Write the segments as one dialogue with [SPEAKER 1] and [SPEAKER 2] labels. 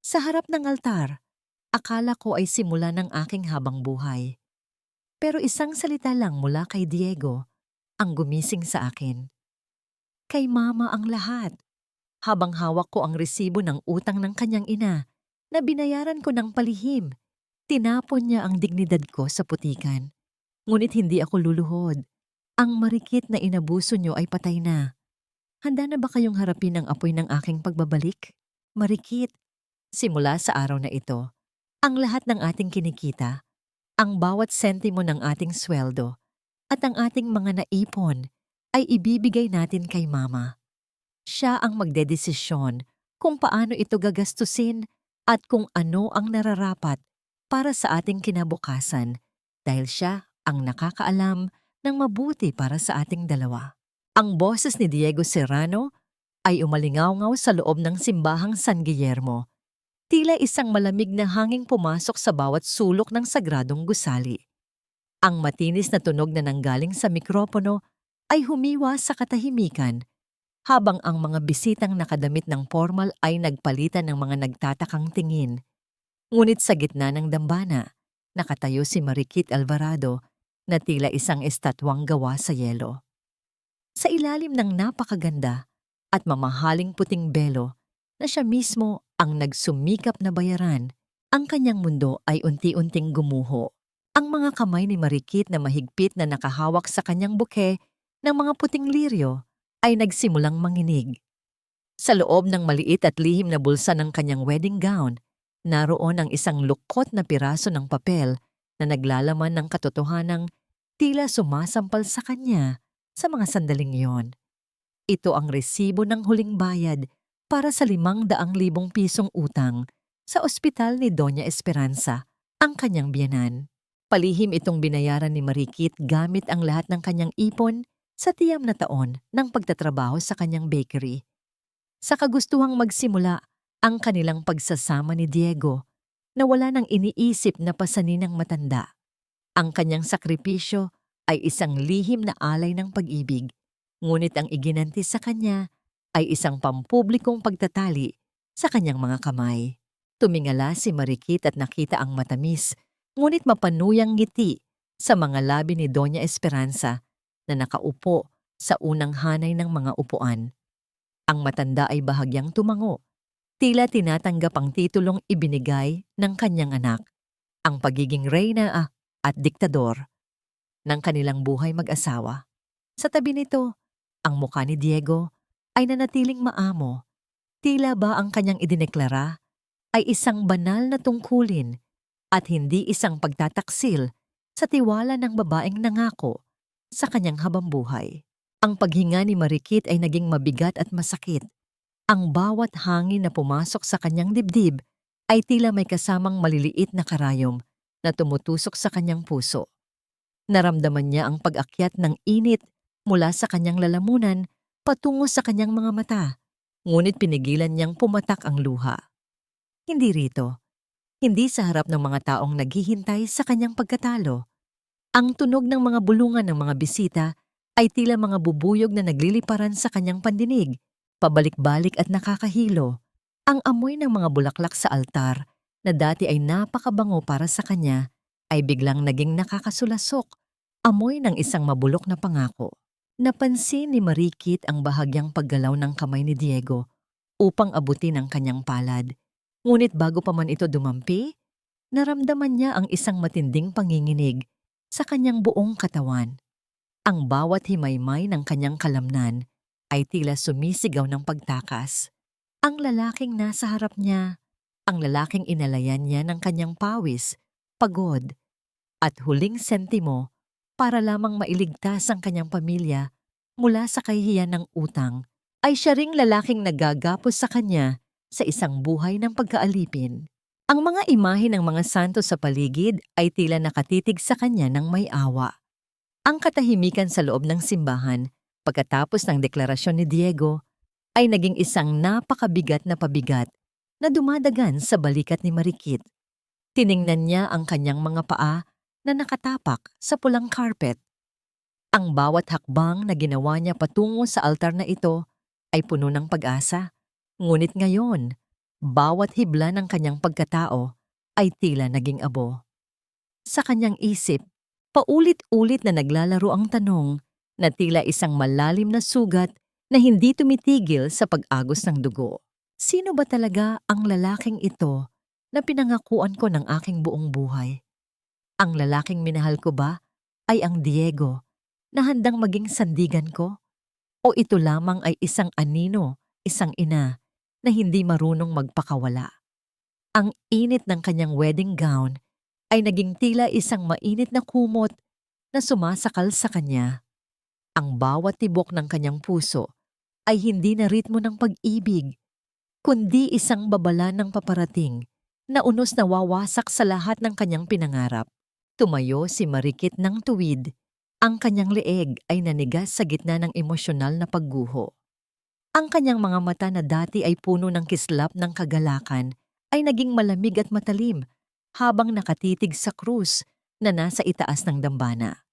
[SPEAKER 1] Sa harap ng altar, akala ko ay simula ng aking habang buhay. Pero isang salita lang mula kay Diego ang gumising sa akin. Kay Mama ang lahat. Habang hawak ko ang resibo ng utang ng kanyang ina na binayaran ko ng palihim, tinapon niya ang dignidad ko sa putikan. Ngunit hindi ako luluhod. Ang marikit na inabuso niyo ay patay na. Handa na ba kayong harapin ang apoy ng aking pagbabalik? Marikit, simula sa araw na ito, ang lahat ng ating kinikita, ang bawat sentimo ng ating sweldo, at ang ating mga naipon ay ibibigay natin kay Mama. Siya ang magdedesisyon kung paano ito gagastusin at kung ano ang nararapat para sa ating kinabukasan dahil siya ang nakakaalam ng mabuti para sa ating dalawa. Ang boses ni Diego Serrano ay umalingaw-ngaw sa loob ng simbahang San Guillermo. Tila isang malamig na hanging pumasok sa bawat sulok ng sagradong gusali. Ang matinis na tunog na nanggaling sa mikropono ay humiwa sa katahimikan habang ang mga bisitang nakadamit ng formal ay nagpalitan ng mga nagtatakang tingin. Ngunit sa gitna ng dambana, nakatayo si Mariquit Alvarado na tila isang estatwang gawa sa yelo. Sa ilalim ng napakaganda at mamahaling puting belo na siya mismo ang nagsumikap na bayaran, ang kanyang mundo ay unti-unting gumuho. Ang mga kamay ni Mariquit na mahigpit na nakahawak sa kanyang buke ng mga puting liryo ay nagsimulang manginig. Sa loob ng maliit at lihim na bulsa ng kanyang wedding gown, naroon ang isang lukot na piraso ng papel na naglalaman ng katotohanang tila sumasampal sa kanya sa mga sandaling iyon. Ito ang resibo ng huling bayad para sa 500,000 pisong utang sa ospital ni Doña Esperanza, ang kanyang biyenan. Palihim itong binayaran ni Mariquit gamit ang lahat ng kanyang ipon sa tiyam na taon ng pagtatrabaho sa kanyang bakery. Sa kagustuhang magsimula ang kanilang pagsasama ni Diego na wala nang iniisip na pasaninang matanda. Ang kanyang sakripisyo ay isang lihim na alay ng pag-ibig, ngunit ang iginanti sa kanya ay isang pampublikong pagtatali sa kanyang mga kamay. Tumingala si Mariquit at nakita ang matamis, ngunit mapanuyang ngiti sa mga labi ni Doña Esperanza na nakaupo sa unang hanay ng mga upuan. Ang matanda ay bahagyang tumango, tila tinatanggap ang titulong ibinigay ng kanyang anak, ang pagiging reyna at diktador ng kanilang buhay mag-asawa. Sa tabi nito, ang mukha ni Diego ay nanatiling maamo. Tila ba ang kanyang idineklara ay isang banal na tungkulin at hindi isang pagtataksil sa tiwala ng babaeng nangako sa kanyang habambuhay. Ang paghinga ni Mariquit ay naging mabigat at masakit. Ang bawat hangin na pumasok sa kanyang dibdib ay tila may kasamang maliliit na karayom na tumutusok sa kanyang puso. Naramdaman niya ang pag-akyat ng init mula sa kanyang lalamunan patungo sa kanyang mga mata, ngunit pinigilan niyang pumatak ang luha. Hindi rito, hindi sa harap ng mga taong naghihintay sa kanyang pagkatalo. Ang tunog ng mga bulungan ng mga bisita ay tila mga bubuyog na nagliliparan sa kanyang pandinig, pabalik-balik at nakakahilo. Ang amoy ng mga bulaklak sa altar na dati ay napakabango para sa kanya ay biglang naging nakakasulasok, amoy ng isang mabulok na pangako. Napansin ni Mariquit ang bahagyang paggalaw ng kamay ni Diego upang abutin ang kanyang palad. Ngunit bago pa man ito dumampi, naramdaman niya ang isang matinding panginginig sa kanyang buong katawan. Ang bawat himaymay ng kanyang kalamnan ay tila sumisigaw ng pagtakas. Ang lalaking nasa harap niya, ang lalaking inalayan niya ng kanyang pawis, pagod, at huling sentimo para lamang mailigtas ang kanyang pamilya mula sa kahihiyan ng utang, ay siya ring lalaking naggagapos sa kanya sa isang buhay ng pagkaalipin. Ang mga imahe ng mga santo sa paligid ay tila nakatitig sa kanya ng may awa. Ang katahimikan sa loob ng simbahan pagkatapos ng deklarasyon ni Diego ay naging isang napakabigat na pabigat na dumadagan sa balikat ni Mariquit. Tiningnan niya ang kanyang mga paa na nakatapak sa pulang carpet. Ang bawat hakbang na ginawa niya patungo sa altar na ito ay puno ng pag-asa. Ngunit ngayon, Bawat hibla ng kanyang pagkatao ay tila naging abo. Sa kanyang isip, paulit-ulit na naglalaro ang tanong na tila isang malalim na sugat na hindi tumitigil sa pag-agos ng dugo. Sino ba talaga ang lalaking ito na pinangakuan ko ng aking buong buhay? Ang lalaking minahal ko ba ay ang Diego na handang maging sandigan ko? O ito lamang ay isang anino, isang ina na hindi marunong magpakawala? Ang init ng kanyang wedding gown ay naging tila isang mainit na kumot na sumasakal sa kanya. Ang bawat tibok ng kanyang puso ay hindi na ritmo ng pag-ibig, kundi isang babala ng paparating na unos na wawasak sa lahat ng kanyang pinangarap. Tumayo si Marikit ng tuwid. Ang kanyang leeg ay nanigas sa gitna ng emosyonal na pagguho. Ang kanyang mga mata na dati ay puno ng kislap ng kagalakan ay naging malamig at matalim habang nakatitig sa krus na nasa itaas ng dambana.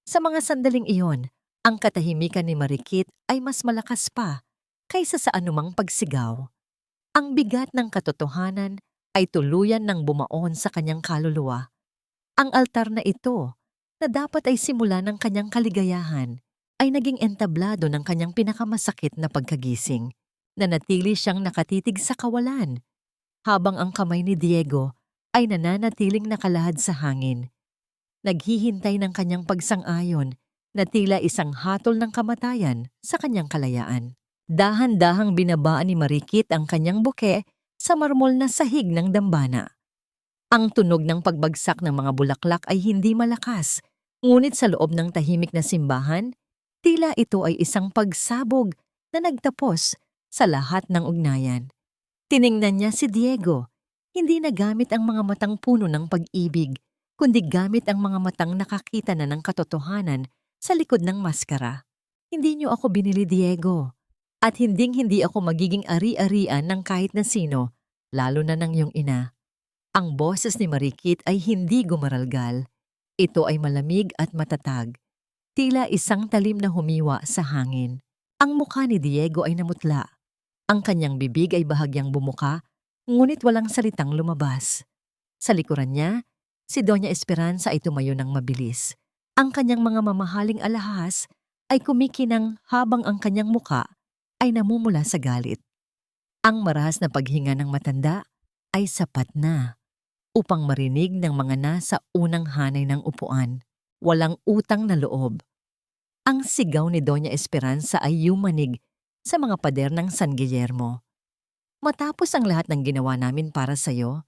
[SPEAKER 1] Sa mga sandaling iyon, ang katahimikan ni Marikit ay mas malakas pa kaysa sa anumang pagsigaw. Ang bigat ng katotohanan ay tuluyan ng bumaon sa kanyang kaluluwa. Ang altar na ito, na dapat ay simula ng kanyang kaligayahan, ay naging entablado ng kanyang pinakamasakit na pagkagising, na natili siyang nakatitig sa kawalan, habang ang kamay ni Diego ay nananatiling nakalahad sa hangin. Naghihintay ng kanyang pagsang-ayon na tila isang hatol ng kamatayan sa kanyang kalayaan. Dahan-dahang binabaan ni Marikit ang kanyang buke sa marmol na sahig ng dambana. Ang tunog ng pagbagsak ng mga bulaklak ay hindi malakas, ngunit sa loob ng tahimik na simbahan, tila ito ay isang pagsabog na nagtapos sa lahat ng ugnayan. Tiningnan niya si Diego, hindi na gamit ang mga matang puno ng pag-ibig, kundi gamit ang mga matang nakakita na ng katotohanan sa likod ng maskara. Hindi niyo ako binili, Diego, at hinding-hindi ako magiging ari-arian ng kahit na sino, lalo na ng iyong ina. Ang boses ni Marikit ay hindi gumaralgal. Ito ay malamig at matatag, tila isang talim na humiwa sa hangin. Ang mukha ni Diego ay namutla. Ang kanyang bibig ay bahagyang bumuka, ngunit walang salitang lumabas. Sa likuran niya, si Doña Esperanza ay tumayo ng mabilis. Ang kanyang mga mamahaling alahas ay kumikinang habang ang kanyang muka ay namumula sa galit. Ang marahas na paghinga ng matanda ay sapat na upang marinig ng mga nasa unang hanay ng upuan. Walang utang na loob. Ang sigaw ni Doña Esperanza ay yumanig sa mga pader ng San Guillermo. Matapos ang lahat ng ginawa namin para sa'yo,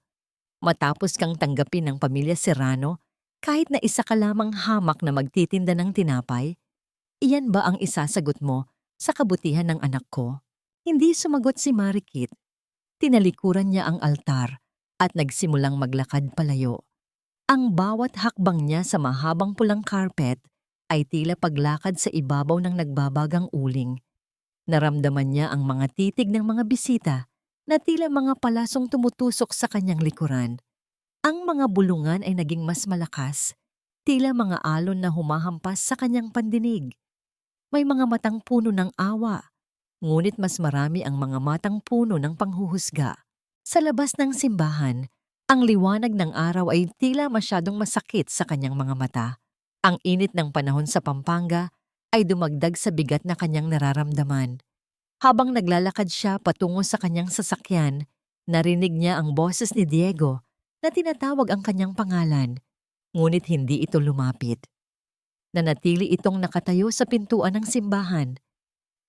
[SPEAKER 1] matapos kang tanggapin ng pamilya Serrano, kahit na isa ka lamang hamak na magtitinda ng tinapay, iyan ba ang isasagot mo sa kabutihan ng anak ko? Hindi sumagot si Marikit. Tinalikuran niya ang altar at nagsimulang maglakad palayo. Ang bawat hakbang niya sa mahabang pulang carpet ay tila paglakad sa ibabaw ng nagbabagang uling. Naramdaman niya ang mga titig ng mga bisita na tila mga palasong tumutusok sa kanyang likuran. Ang mga bulungan ay naging mas malakas, tila mga alon na humahampas sa kanyang pandinig. May mga matang puno ng awa, ngunit mas marami ang mga matang puno ng panghuhusga. Sa labas ng simbahan, ang liwanag ng araw ay tila masyadong masakit sa kanyang mga mata. Ang init ng panahon sa Pampanga ay dumagdag sa bigat na kanyang nararamdaman. Habang naglalakad siya patungo sa kanyang sasakyan, narinig niya ang boses ni Diego na tinatawag ang kanyang pangalan, ngunit hindi ito lumapit. Nanatili itong nakatayo sa pintuan ng simbahan.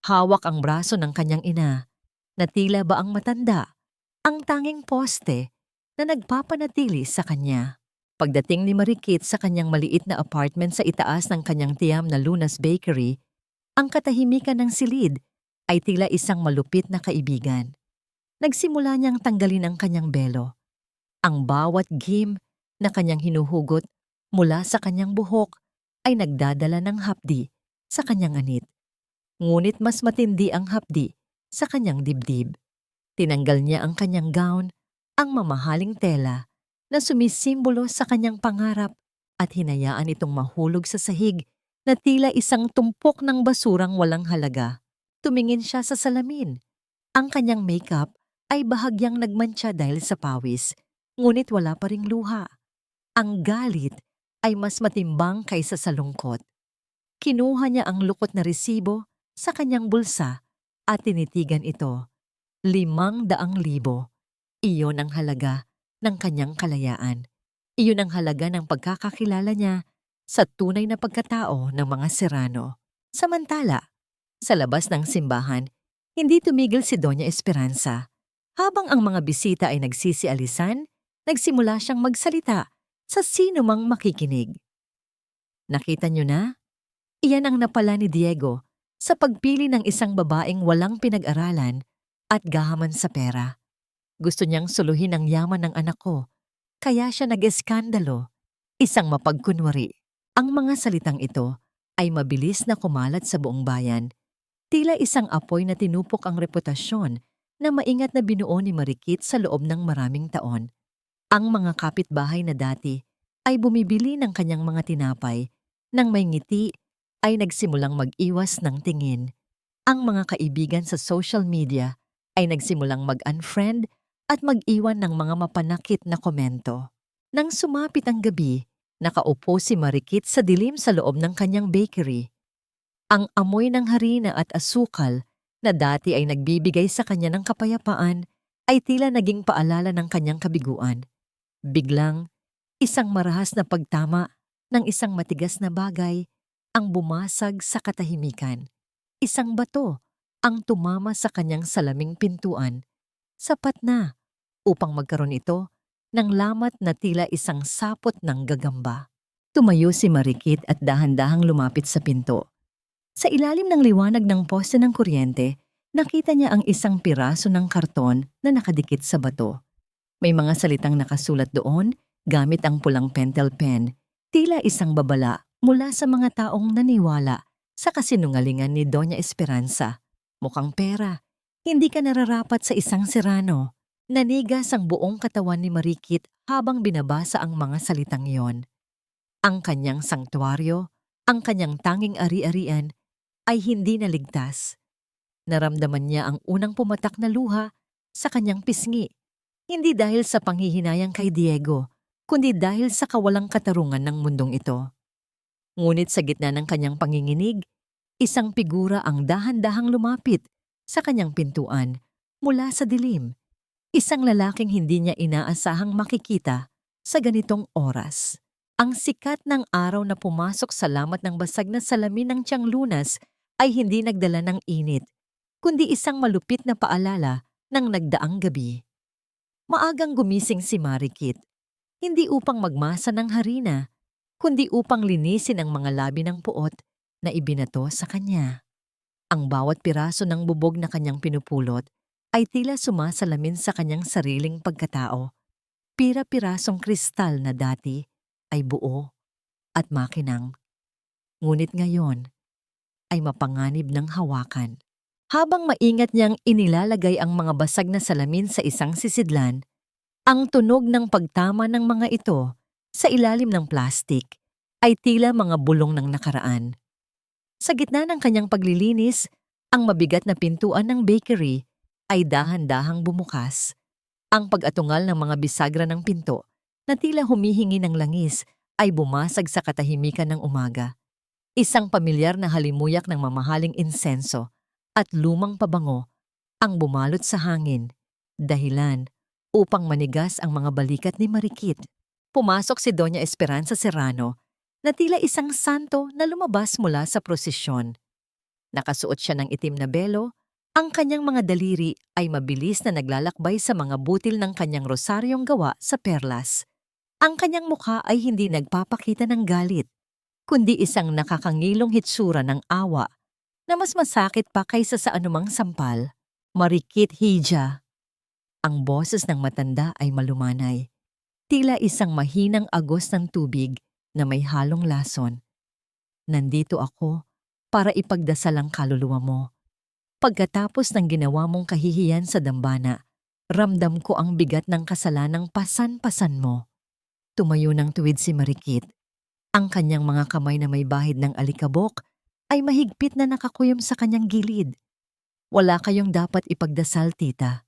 [SPEAKER 1] Hawak ang braso ng kanyang ina, na tila ba ang matanda, ang tanging poste na nagpapanatili sa kanya. Pagdating ni Marikit sa kanyang maliit na apartment sa itaas ng kanyang tiyam na Lunas Bakery, ang katahimikan ng silid ay tila isang malupit na kaibigan. Nagsimula niyang tanggalin ang kanyang belo. Ang bawat gim na kanyang hinuhugot mula sa kanyang buhok ay nagdadala ng hapdi sa kanyang anit. Ngunit mas matindi ang hapdi sa kanyang dibdib. Tinanggal niya ang kanyang gown, ang mamahaling tela na sumisimbolo sa kanyang pangarap at hinayaan itong mahulog sa sahig na tila isang tumpok ng basurang walang halaga. Tumingin siya sa salamin. Ang kanyang makeup ay bahagyang nagmantsa dahil sa pawis, ngunit wala pa ring luha. Ang galit ay mas matimbang kaysa sa lungkot. Kinuha niya ang lukot na resibo sa kanyang bulsa at tinitigan ito. 500,000. Iyon ang halaga ng kanyang kalayaan. Iyon ang halaga ng pagkakakilala niya sa tunay na pagkatao ng mga Serrano. Samantala, sa labas ng simbahan, hindi tumigil si Doña Esperanza. Habang ang mga bisita ay nagsisialisan, nagsimula siyang magsalita sa sino mang makikinig. Nakita niyo na? Iyan ang napala ni Diego sa pagpili ng isang babaeng walang pinag-aralan at gahaman sa pera. Gusto niyang suluhin ang yaman ng anak ko, kaya siya nag-eskandalo, isang mapagkunwari. Ang mga salitang ito ay mabilis na kumalat sa buong bayan. Tila isang apoy na tinupok ang reputasyon na maingat na binuo ni Marikit sa loob ng maraming taon. Ang mga kapitbahay na dati ay bumibili ng kanyang mga tinapay. Nang may ngiti ay nagsimulang mag-iwas ng tingin. Ang mga kaibigan sa social media ay nagsimulang mag-unfriend at mag-iwan ng mga mapanakit na komento. Nang sumapit ang gabi, nakaupo si Marikit sa dilim sa loob ng kanyang bakery. Ang amoy ng harina at asukal na dati ay nagbibigay sa kanya ng kapayapaan ay tila naging paalala ng kanyang kabiguan. Biglang, isang marahas na pagtama ng isang matigas na bagay ang bumasag sa katahimikan. Isang bato ang tumama sa kanyang salaming pintuan. Sapat na upang magkaroon ito ng lamat na tila isang sapot ng gagamba. Tumayo si Marikit at dahan-dahang lumapit sa pinto. Sa ilalim ng liwanag ng poste ng kuryente, nakita niya ang isang piraso ng karton na nakadikit sa bato. May mga salitang nakasulat doon gamit ang pulang pentel pen, tila isang babala mula sa mga taong naniwala sa kasinungalingan ni Doña Esperanza. Mukhang pera, hindi ka nararapat sa isang Serrano. Nanigas ang buong katawan ni Marikit habang binabasa ang mga salitang iyon. Ang kanyang sangtuaryo, ang kanyang tanging ari-arian, ay hindi naligtas. Naramdaman niya ang unang pumatak na luha sa kanyang pisngi, hindi dahil sa panghihinayang kay Diego, kundi dahil sa kawalang katarungan ng mundong ito. Ngunit sa gitna ng kanyang panginginig, isang figura ang dahan-dahang lumapit sa kanyang pintuan mula sa dilim. Isang lalaking hindi niya inaasahang makikita sa ganitong oras. Ang sikat ng araw na pumasok sa lamat ng basag na salamin ng Tiyang Lunas ay hindi nagdala ng init, kundi isang malupit na paalala ng nagdaang gabi. Maagang gumising si Marikit, hindi upang magmasa ng harina, kundi upang linisin ang mga labi ng puot na ibinato sa kanya. Ang bawat piraso ng bubog na kanyang pinupulot ay tila sumasalamin sa kanyang sariling pagkatao. Pira-pirasong kristal na dati ay buo at makinang. Ngunit ngayon ay mapanganib ng hawakan. Habang maingat niyang inilalagay ang mga basag na salamin sa isang sisidlan, ang tunog ng pagtama ng mga ito sa ilalim ng plastik ay tila mga bulong ng nakaraan. Sa gitna ng kanyang paglilinis, ang mabigat na pintuan ng bakery ay dahan-dahang bumukas. Ang pag-atungal ng mga bisagra ng pinto na tila humihingi ng langis ay bumasag sa katahimikan ng umaga. Isang pamilyar na halimuyak ng mamahaling insenso at lumang pabango ang bumalot sa hangin, dahilan upang manigas ang mga balikat ni Marikit. Pumasok si Doña Esperanza Serrano na tila isang santo na lumabas mula sa prosesyon. Nakasuot siya ng itim na belo, ang kanyang mga daliri ay mabilis na naglalakbay sa mga butil ng kanyang rosaryong gawa sa perlas. Ang kanyang mukha ay hindi nagpapakita ng galit, kundi isang nakakangilong hitsura ng awa na mas masakit pa kaysa sa anumang sampal. Marikit Hija. Ang boses ng matanda ay malumanay. Tila isang mahinang agos ng tubig na may halong lason. Nandito ako para ipagdasal ang kaluluwa mo. Pagkatapos ng ginawa mong kahihiyan sa dambana, ramdam ko ang bigat ng kasalanang pasan-pasan mo. Tumayo ng tuwid si Marikit. Ang kanyang mga kamay na may bahid ng alikabok ay mahigpit na nakakuyom sa kanyang gilid. Wala kayong dapat ipagdasal, tita.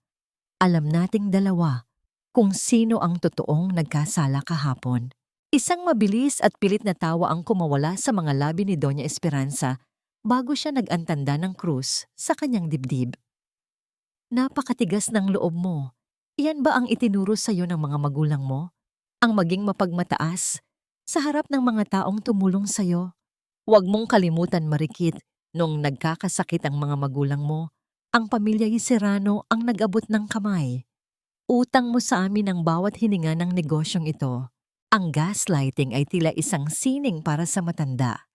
[SPEAKER 1] Alam nating dalawa kung sino ang totoong nagkasala kahapon. Isang mabilis at pilit na tawa ang kumawala sa mga labi ni Doña Esperanza bago siya nag-antanda ng krus sa kanyang dibdib. Napakatigas ng loob mo. Iyan ba ang itinuro sa iyo ng mga magulang mo? Ang maging mapagmataas sa harap ng mga taong tumulong sa iyo? Huwag mong kalimutan, Marikit, noong nagkakasakit ang mga magulang mo, ang pamilya Serrano ang nag-abot ng kamay. Utang mo sa amin ang bawat hininga ng negosyong ito. Ang gaslighting ay tila isang sining para sa matanda.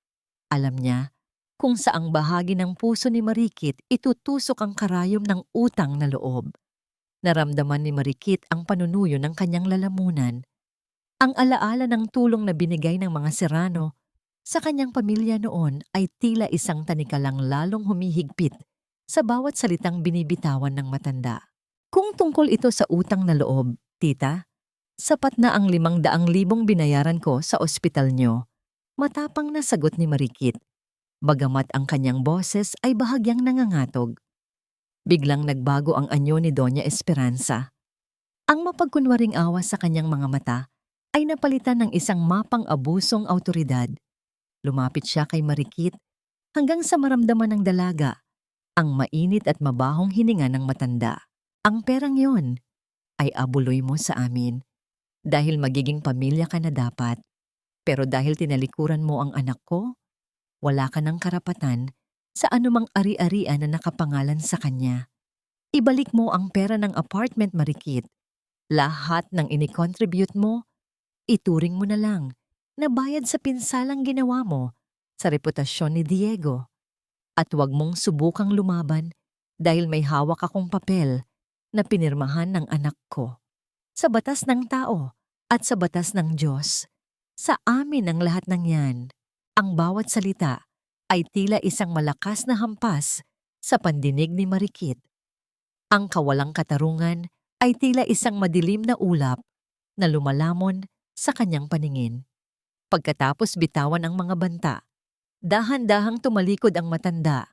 [SPEAKER 1] Alam niya kung saang bahagi ng puso ni Marikit itutusok ang karayom ng utang na loob. Naramdaman ni Marikit ang panunuyo ng kanyang lalamunan. Ang alaala ng tulong na binigay ng mga Serrano sa kanyang pamilya noon ay tila isang tanikalang lalong humihigpit sa bawat salitang binibitawan ng matanda. Kung tungkol ito sa utang na loob, tita, sapat na ang 500,000 binayaran ko sa ospital nyo. Matapang na sagot ni Marikit, bagamat ang kanyang boses ay bahagyang nangangatog. Biglang nagbago ang anyo ni Doña Esperanza. Ang mapagkunwaring awa sa kanyang mga mata ay napalitan ng isang mapang-abusong awtoridad. Lumapit siya kay Marikit hanggang sa maramdaman ng dalaga ang mainit at mabahong hininga ng matanda. Ang perang yon ay abuloy mo sa amin dahil magiging pamilya ka na dapat. Pero dahil tinalikuran mo ang anak ko, wala ka ng karapatan sa anumang ari-arian na nakapangalan sa kanya. Ibalik mo ang pera ng apartment, Marikit. Lahat ng inikontribute mo, ituring mo na lang na bayad sa pinsalang ginawa mo sa reputasyon ni Diego. At huwag mong subukang lumaban dahil may hawak akong papel na pinirmahan ng anak ko. Sa batas ng tao at sa batas ng Diyos, sa amin ang lahat ng yan. Ang bawat salita ay tila isang malakas na hampas sa pandinig ni Marikit. Ang kawalang katarungan ay tila isang madilim na ulap na lumalamon sa kanyang paningin. Pagkatapos bitawan ang mga banta, dahan-dahang tumalikod ang matanda,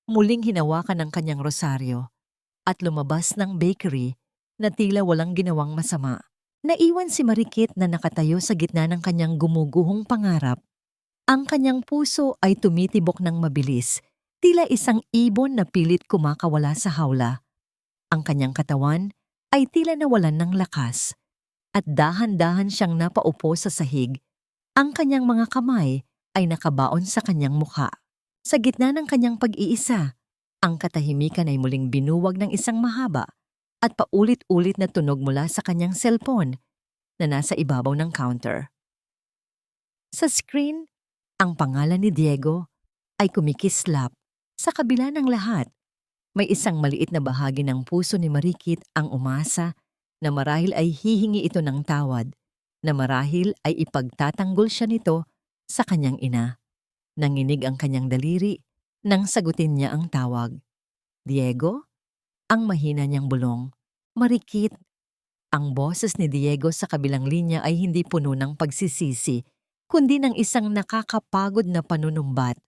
[SPEAKER 1] muling hinawakan ang kanyang rosaryo, at lumabas ng bakery na tila walang ginawang masama. Naiwan si Marikit na nakatayo sa gitna ng kanyang gumuguhong pangarap. Ang kanyang puso ay tumitibok ng mabilis, tila isang ibon na pilit kumakawala sa hawla. Ang kanyang katawan ay tila nawalan ng lakas, at dahan-dahan siyang napaupo sa sahig. Ang kanyang mga kamay ay nakabaon sa kanyang mukha. Sa gitna ng kanyang pag-iisa, ang katahimikan ay muling binuwag ng isang mahaba at paulit-ulit na tunog mula sa kanyang cellphone na nasa ibabaw ng counter. Sa screen, ang pangalan ni Diego ay kumikislap. Sa kabila ng lahat, may isang maliit na bahagi ng puso ni Marikit ang umasa na marahil ay hihingi ito ng tawad, na marahil ay ipagtatanggol siya nito sa kanyang ina. Nanginig ang kanyang daliri nang sagutin niya ang tawag. Diego? Ang mahina niyang bulong. Marikit. Ang boses ni Diego sa kabilang linya ay hindi puno ng pagsisisi, kundi ng isang nakakapagod na panunumbat.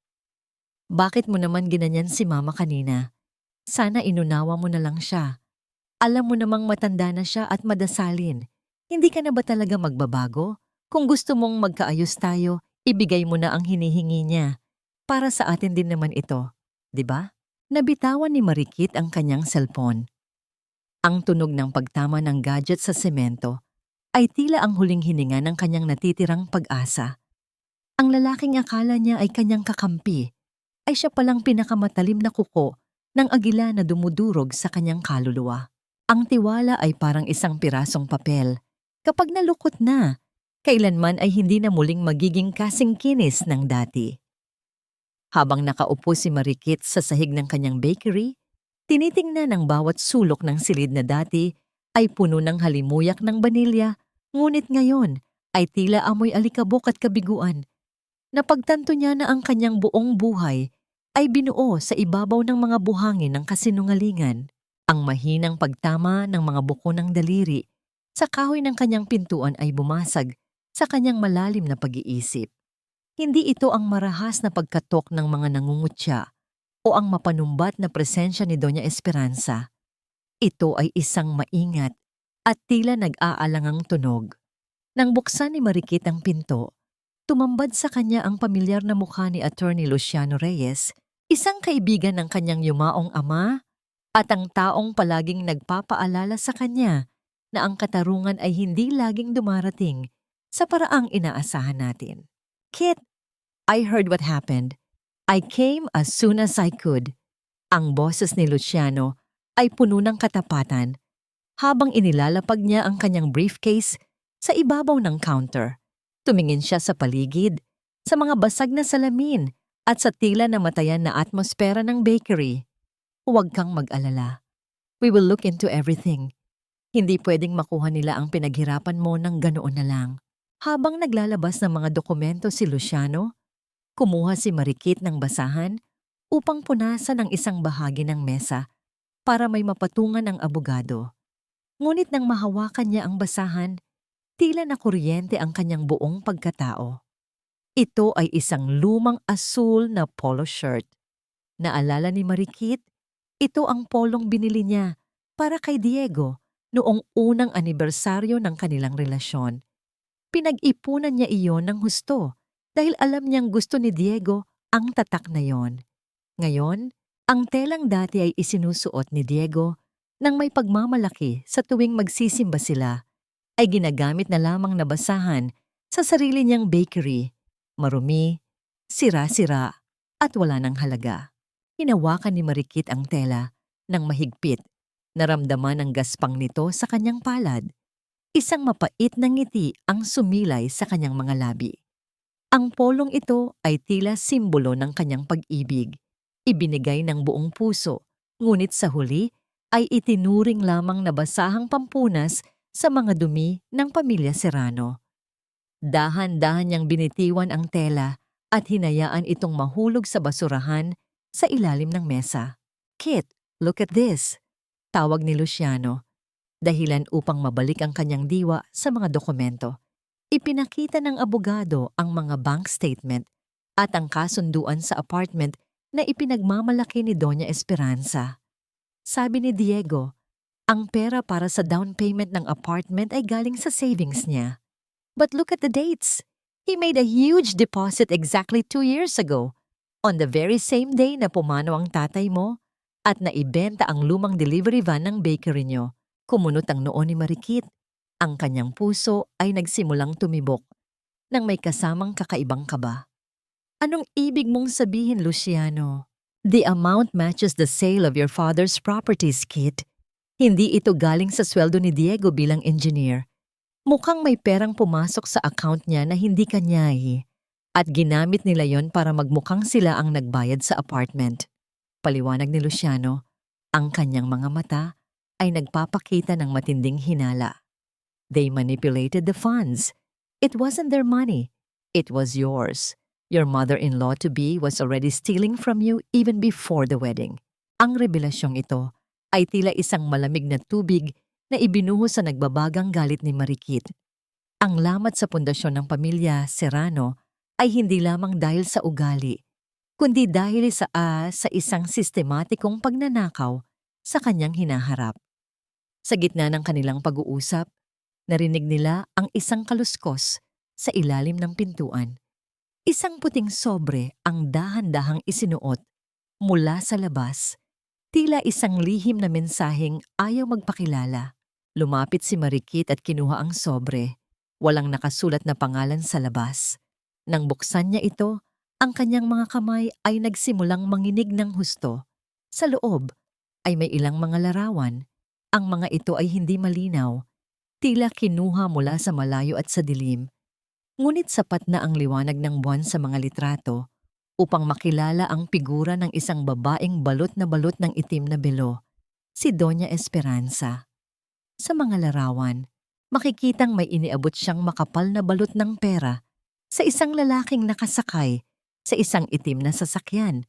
[SPEAKER 1] Bakit mo naman ginanyan si Mama kanina? Sana inunawa mo na lang siya. Alam mo namang matanda na siya at madasalin. Hindi ka na ba talaga magbabago? Kung gusto mong magkaayos tayo, ibigay mo na ang hinihingi niya. Para sa atin din naman ito, di ba? Nabitawan ni Marikit ang kanyang cellphone. Ang tunog ng pagtama ng gadget sa semento ay tila ang huling hininga ng kanyang natitirang pag-asa. Ang lalaking akala niya ay kanyang kakampi ay siya palang pinakamatalim na kuko ng agila na dumudurog sa kanyang kaluluwa. Ang tiwala ay parang isang pirasong papel. Kapag nalukot na, kailanman ay hindi na muling magiging kasing kinis ng dati. Habang nakaupo si Marikit sa sahig ng kanyang bakery, tinitingnan ang bawat sulok ng silid na dati ay puno ng halimuyak ng banilya, ngunit ngayon ay tila amoy alikabok at kabiguan. Napagtanto niya na ang kanyang buong buhay ay binuo sa ibabaw ng mga buhangin ng kasinungalingan. Ang mahinang pagtama ng mga buko ng daliri sa kahoy ng kanyang pintuan ay bumasag sa kanyang malalim na pag-iisip. Hindi ito ang marahas na pagkatok ng mga nangungutya o ang mapanumbat na presensya ni Doña Esperanza. Ito ay isang maingat at tila nag-aalangang tunog. Nang buksan ni Marikit ang pinto, tumambad sa kanya ang pamilyar na mukha ni Attorney Luciano Reyes, isang kaibigan ng kanyang yumaong ama at ang taong palaging nagpapaalala sa kanya na ang katarungan ay hindi laging dumarating sa paraang inaasahan natin. Kit, I heard what happened. I came as soon as I could. Ang boses ni Luciano ay puno ng katapatan habang inilalapag niya ang kanyang briefcase sa ibabaw ng counter. Tumingin siya sa paligid, sa mga basag na salamin at sa tila namatayan na atmosfera ng bakery. Huwag kang mag-alala. We will look into everything. Hindi pwedeng makuha nila ang pinaghirapan mo ng ganoon na lang. Habang naglalabas ng mga dokumento si Luciano, kumuha si Marikit ng basahan upang punasan ang isang bahagi ng mesa para may mapatungan ang abogado. Ngunit nang mahawakan niya ang basahan, tila na kuryente ang kanyang buong pagkatao. Ito ay isang lumang asul na polo shirt. Naalala ni Marikit, ito ang polong binili niya para kay Diego noong unang anibersaryo ng kanilang relasyon. Pinag-ipunan niya iyon ng husto dahil alam niyang gusto ni Diego ang tatak na yon. Ngayon, ang telang dati ay isinusuot ni Diego nang may pagmamalaki sa tuwing magsisimba sila, ay ginagamit na lamang na basahan sa sarili niyang bakery, marumi, sira-sira at wala ng halaga. Hinawakan ni Marikit ang tela ng mahigpit. Naramdaman ang gaspang nito sa kanyang palad. Isang mapait na ngiti ang sumilay sa kanyang mga labi. Ang polong ito ay tila simbolo ng kanyang pag-ibig. Ibinigay ng buong puso, ngunit sa huli ay itinuring lamang na basahang pampunas sa mga dumi ng pamilya Serrano. Dahan-dahan niyang binitiwan ang tela at hinayaan itong mahulog sa basurahan sa ilalim ng mesa. Kit, look at this, tawag ni Luciano. Dahilan upang mabalik ang kanyang diwa sa mga dokumento. Ipinakita ng abogado ang mga bank statement at ang kasunduan sa apartment na ipinagmamalaki ni Doña Esperanza. Sabi ni Diego, ang pera para sa down payment ng apartment ay galing sa savings niya. But look at the dates. He made a huge deposit exactly 2 years ago, on the very same day na pumanaw ang tatay mo at naibenta ang lumang delivery van ng bakery niyo. Kumunot ang noo ni Marikit. Ang kanyang puso ay nagsimulang tumibok nang may kasamang kakaibang kaba. Anong ibig mong sabihin, Luciano? The amount matches the sale of your father's properties, Kit. Hindi ito galing sa sweldo ni Diego bilang engineer. Mukhang may perang pumasok sa account niya na hindi kanya at ginamit nila yon para magmukhang sila ang nagbayad sa apartment. Paliwanag ni Luciano, ang kanyang mga mata ay nagpapakita ng matinding hinala. They manipulated the funds. It wasn't their money. It was yours. Your mother-in-law-to-be was already stealing from you even before the wedding. Ang revelasyong ito ay tila isang malamig na tubig na ibinuhos sa nagbabagang galit ni Marikit. Ang lamat sa pundasyon ng pamilya Serrano ay hindi lamang dahil sa ugali, kundi dahil sa isang sistematikong pagnanakaw sa kanyang hinaharap. Sa gitna ng kanilang pag-uusap, narinig nila ang isang kaluskos sa ilalim ng pintuan. Isang puting sobre ang dahan-dahang isinuot mula sa labas. Tila isang lihim na mensaheng ayaw magpakilala. Lumapit si Marikit at kinuha ang sobre. Walang nakasulat na pangalan sa labas. Nang buksan niya ito, ang kanyang mga kamay ay nagsimulang manginig ng husto. Sa loob ay may ilang mga larawan. Ang mga ito ay hindi malinaw, tila kinuha mula sa malayo at sa dilim. Ngunit sapat na ang liwanag ng buwan sa mga litrato upang makilala ang figura ng isang babaeng balot ng itim na belo, si Doña Esperanza. Sa mga larawan, makikitang may iniabot siyang makapal na balot ng pera sa isang lalaking nakasakay sa isang itim na sasakyan,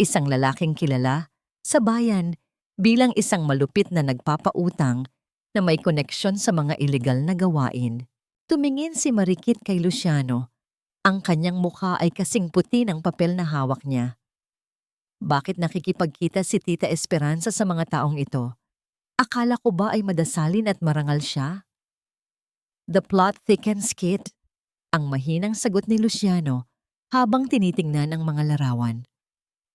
[SPEAKER 1] isang lalaking kilala sa bayan bilang isang malupit na nagpapautang na may koneksyon sa mga ilegal na gawain. Tumingin si Marikit kay Luciano. Ang kanyang mukha ay kasing puti ng papel na hawak niya. Bakit nakikipagkita si Tita Esperanza sa mga taong ito? Akala ko ba ay madasalin at marangal siya? The plot thickens, Kit. Ang mahinang sagot ni Luciano habang tinitingnan ang mga larawan.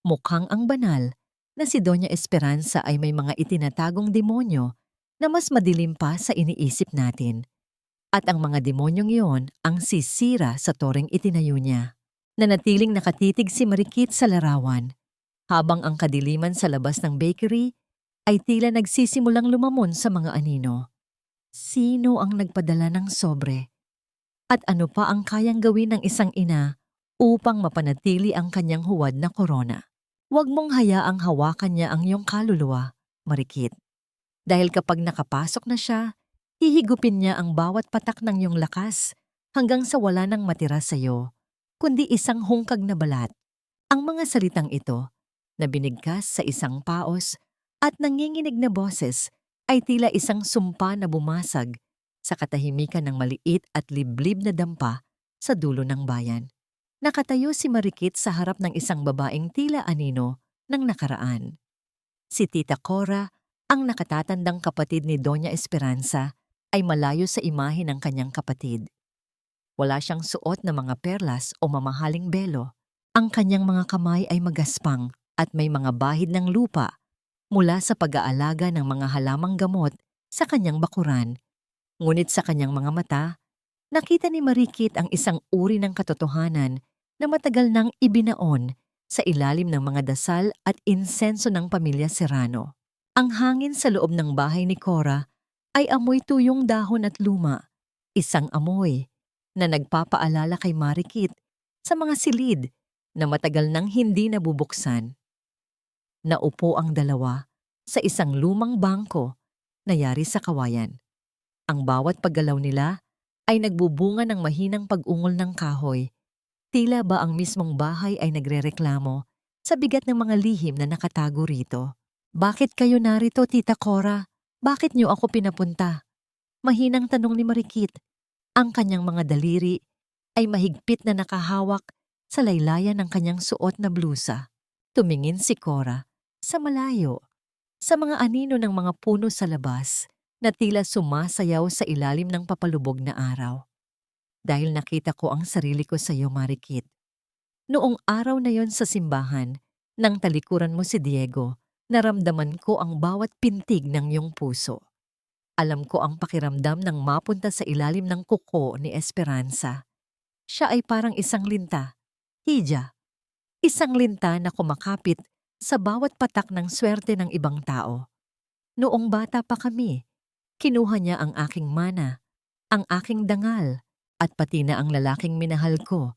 [SPEAKER 1] Mukhang ang banal na si Doña Esperanza ay may mga itinatagong demonyo na mas madilim pa sa iniisip natin. At ang mga demonyong iyon ang sisira sa toreng itinayo niya. Nanatiling nakatitig si Marikit sa larawan, habang ang kadiliman sa labas ng bakery ay tila nagsisimulang lumamon sa mga anino. Sino ang nagpadala ng sobre? At ano pa ang kayang gawin ng isang ina upang mapanatili ang kanyang huwad na korona? Huwag mong hayaang hawakan niya ang iyong kaluluwa, Marikit. Dahil kapag nakapasok na siya, hihigupin niya ang bawat patak ng iyong lakas hanggang sa wala nang matira sa iyo, kundi isang hungkag na balat. Ang mga salitang ito, na binigkas sa isang paos at nanginginig na boses, ay tila isang sumpa na bumasag sa katahimikan ng maliit at liblib na dampa sa dulo ng bayan. Nakatayo si Marikit sa harap ng isang babaeng tila anino ng nakaraan. Si Tita Cora, ang nakatatandang kapatid ni Doña Esperanza, ay malayo sa imahe ng kanyang kapatid. Wala siyang suot na mga perlas o mamahaling belo. Ang kanyang mga kamay ay magaspang at may mga bahid ng lupa mula sa pag-aalaga ng mga halamang gamot sa kanyang bakuran. Ngunit sa kanyang mga mata, nakita ni Marikit ang isang uri ng katotohanan na matagal nang ibinaon sa ilalim ng mga dasal at insenso ng pamilya Serrano. Ang hangin sa loob ng bahay ni Cora ay amoy tuyong dahon at luma, isang amoy na nagpapaalala kay Marikit sa mga silid na matagal nang hindi nabubuksan. Naupo ang dalawa sa isang lumang bangko na yari sa kawayan. Ang bawat paggalaw nila ay nagbubunga ng mahinang pag-ungol ng kahoy. Tila ba ang mismong bahay ay nagrereklamo sa bigat ng mga lihim na nakatago rito. Bakit kayo narito, Tita Cora? Bakit niyo ako pinapunta? Mahinang tanong ni Marikit. Ang kanyang mga daliri ay mahigpit na nakahawak sa laylayan ng kanyang suot na blusa. Tumingin si Cora sa malayo, sa mga anino ng mga puno sa labas na tila sumasayaw sa ilalim ng papalubog na araw. Dahil nakita ko ang sarili ko sa iyo, Marikit. Noong araw na yon sa simbahan, nang talikuran mo si Diego, naramdaman ko ang bawat pintig ng iyong puso. Alam ko ang pakiramdam ng mapunta sa ilalim ng kuko ni Esperanza. Siya ay parang isang linta, hija. Isang linta na kumakapit sa bawat patak ng swerte ng ibang tao. Noong bata pa kami, kinuha niya ang aking mana, ang aking dangal, at pati na ang lalaking minahal ko.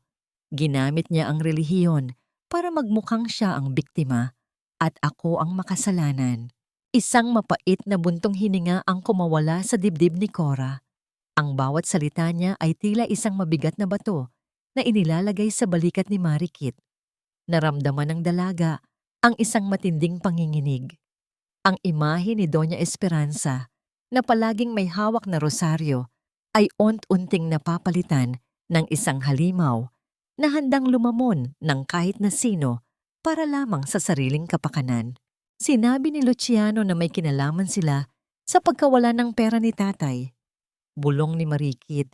[SPEAKER 1] Ginamit niya ang relihiyon para magmukhang siya ang biktima at ako ang makasalanan. Isang mapait na buntong hininga ang kumawala sa dibdib ni Cora. Ang bawat salita niya ay tila isang mabigat na bato na inilalagay sa balikat ni Marikit. Naramdaman ng dalaga ang isang matinding panginginig. Ang imahe ni Doña Esperanza na palaging may hawak na rosaryo ay unt-unting napapalitan ng isang halimaw na handang lumamon ng kahit na sino para lamang sa sariling kapakanan. Sinabi ni Luciano na may kinalaman sila sa pagkawala ng pera ni tatay. Bulong ni Marikit.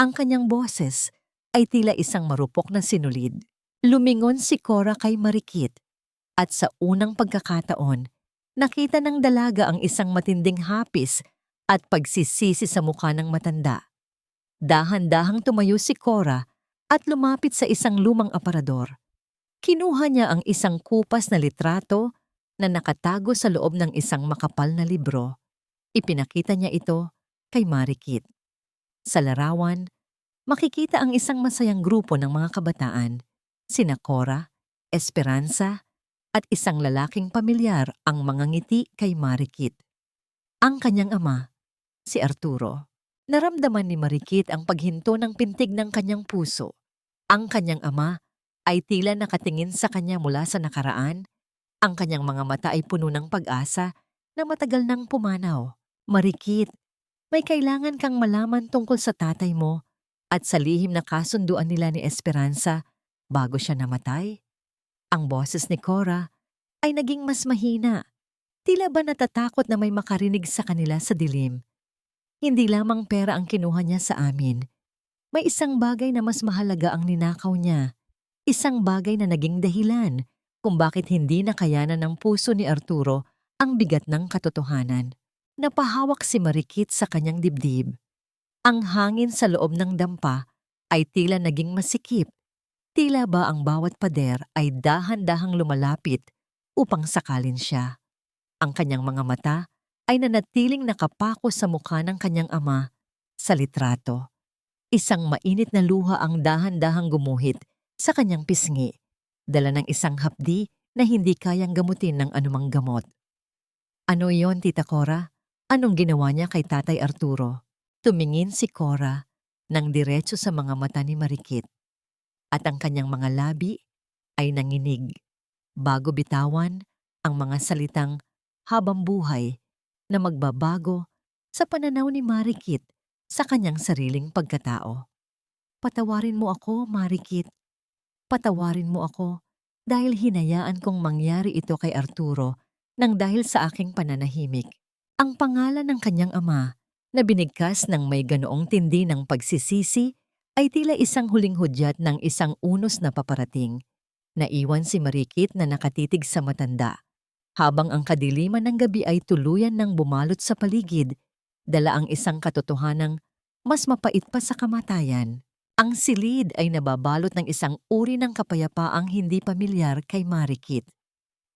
[SPEAKER 1] Ang kanyang boses ay tila isang marupok na sinulid. Lumingon si Cora kay Marikit at sa unang pagkakataon, nakita ng dalaga ang isang matinding hapis at pagsisisi sa mukha ng matanda. Dahan-dahang tumayo si Cora at lumapit sa isang lumang aparador. Kinuha niya ang isang kupas na litrato na nakatago sa loob ng isang makapal na libro. Ipinakita niya ito kay Marikit. Sa larawan, makikita ang isang masayang grupo ng mga kabataan, sina Cora, Esperanza, at isang lalaking pamilyar ang mga ngiti kay Marikit. Ang kanyang ama, si Arturo. Naramdaman ni Marikit ang paghinto ng pintig ng kanyang puso. Ang kanyang ama ay tila nakatingin sa kanya mula sa nakaraan. Ang kanyang mga mata ay puno ng pag-asa na matagal nang pumanaw. Marikit, may kailangan kang malaman tungkol sa tatay mo at sa lihim na kasunduan nila ni Esperanza bago siya namatay. Ang boses ni Cora ay naging mas mahina. Tila ba natatakot na may makarinig sa kanila sa dilim? Hindi lamang pera ang kinuha niya sa amin. May isang bagay na mas mahalaga ang ninakaw niya. Isang bagay na naging dahilan kung bakit hindi nakayanan ng puso ni Arturo ang bigat ng katotohanan. Napahawak si Marikit sa kanyang dibdib. Ang hangin sa loob ng dampa ay tila naging masikip. Tila ba ang bawat pader ay dahan-dahang lumalapit upang sakalin siya. Ang kanyang mga mata ay nanatiling nakapako sa mukha ng kanyang ama sa litrato. Isang mainit na luha ang dahan-dahang gumuhit sa kanyang pisngi, dala ng isang hapdi na hindi kayang gamutin ng anumang gamot. Ano yon, Tita Cora? Anong ginawa niya kay Tatay Arturo? Tumingin si Cora nang diretso sa mga mata ni Marikit, at ang kanyang mga labi ay nanginig bago bitawan ang mga salitang habang buhay na magbabago sa pananaw ni Marikit sa kanyang sariling pagkatao. Patawarin mo ako, Marikit. Patawarin mo ako dahil hinayaan kong mangyari ito kay Arturo nang dahil sa aking pananahimik. Ang pangalan ng kanyang ama na binigkas ng may ganoong tindi ng pagsisisi ay tila isang huling hudyat ng isang unos na paparating. Naiwan si Marikit na nakatitig sa matanda, habang ang kadiliman ng gabi ay tuluyan ng bumalot sa paligid, dala ang isang katotohanang mas mapait pa sa kamatayan. Ang silid ay nababalot ng isang uri ng kapayapaang hindi pamilyar kay Marikit.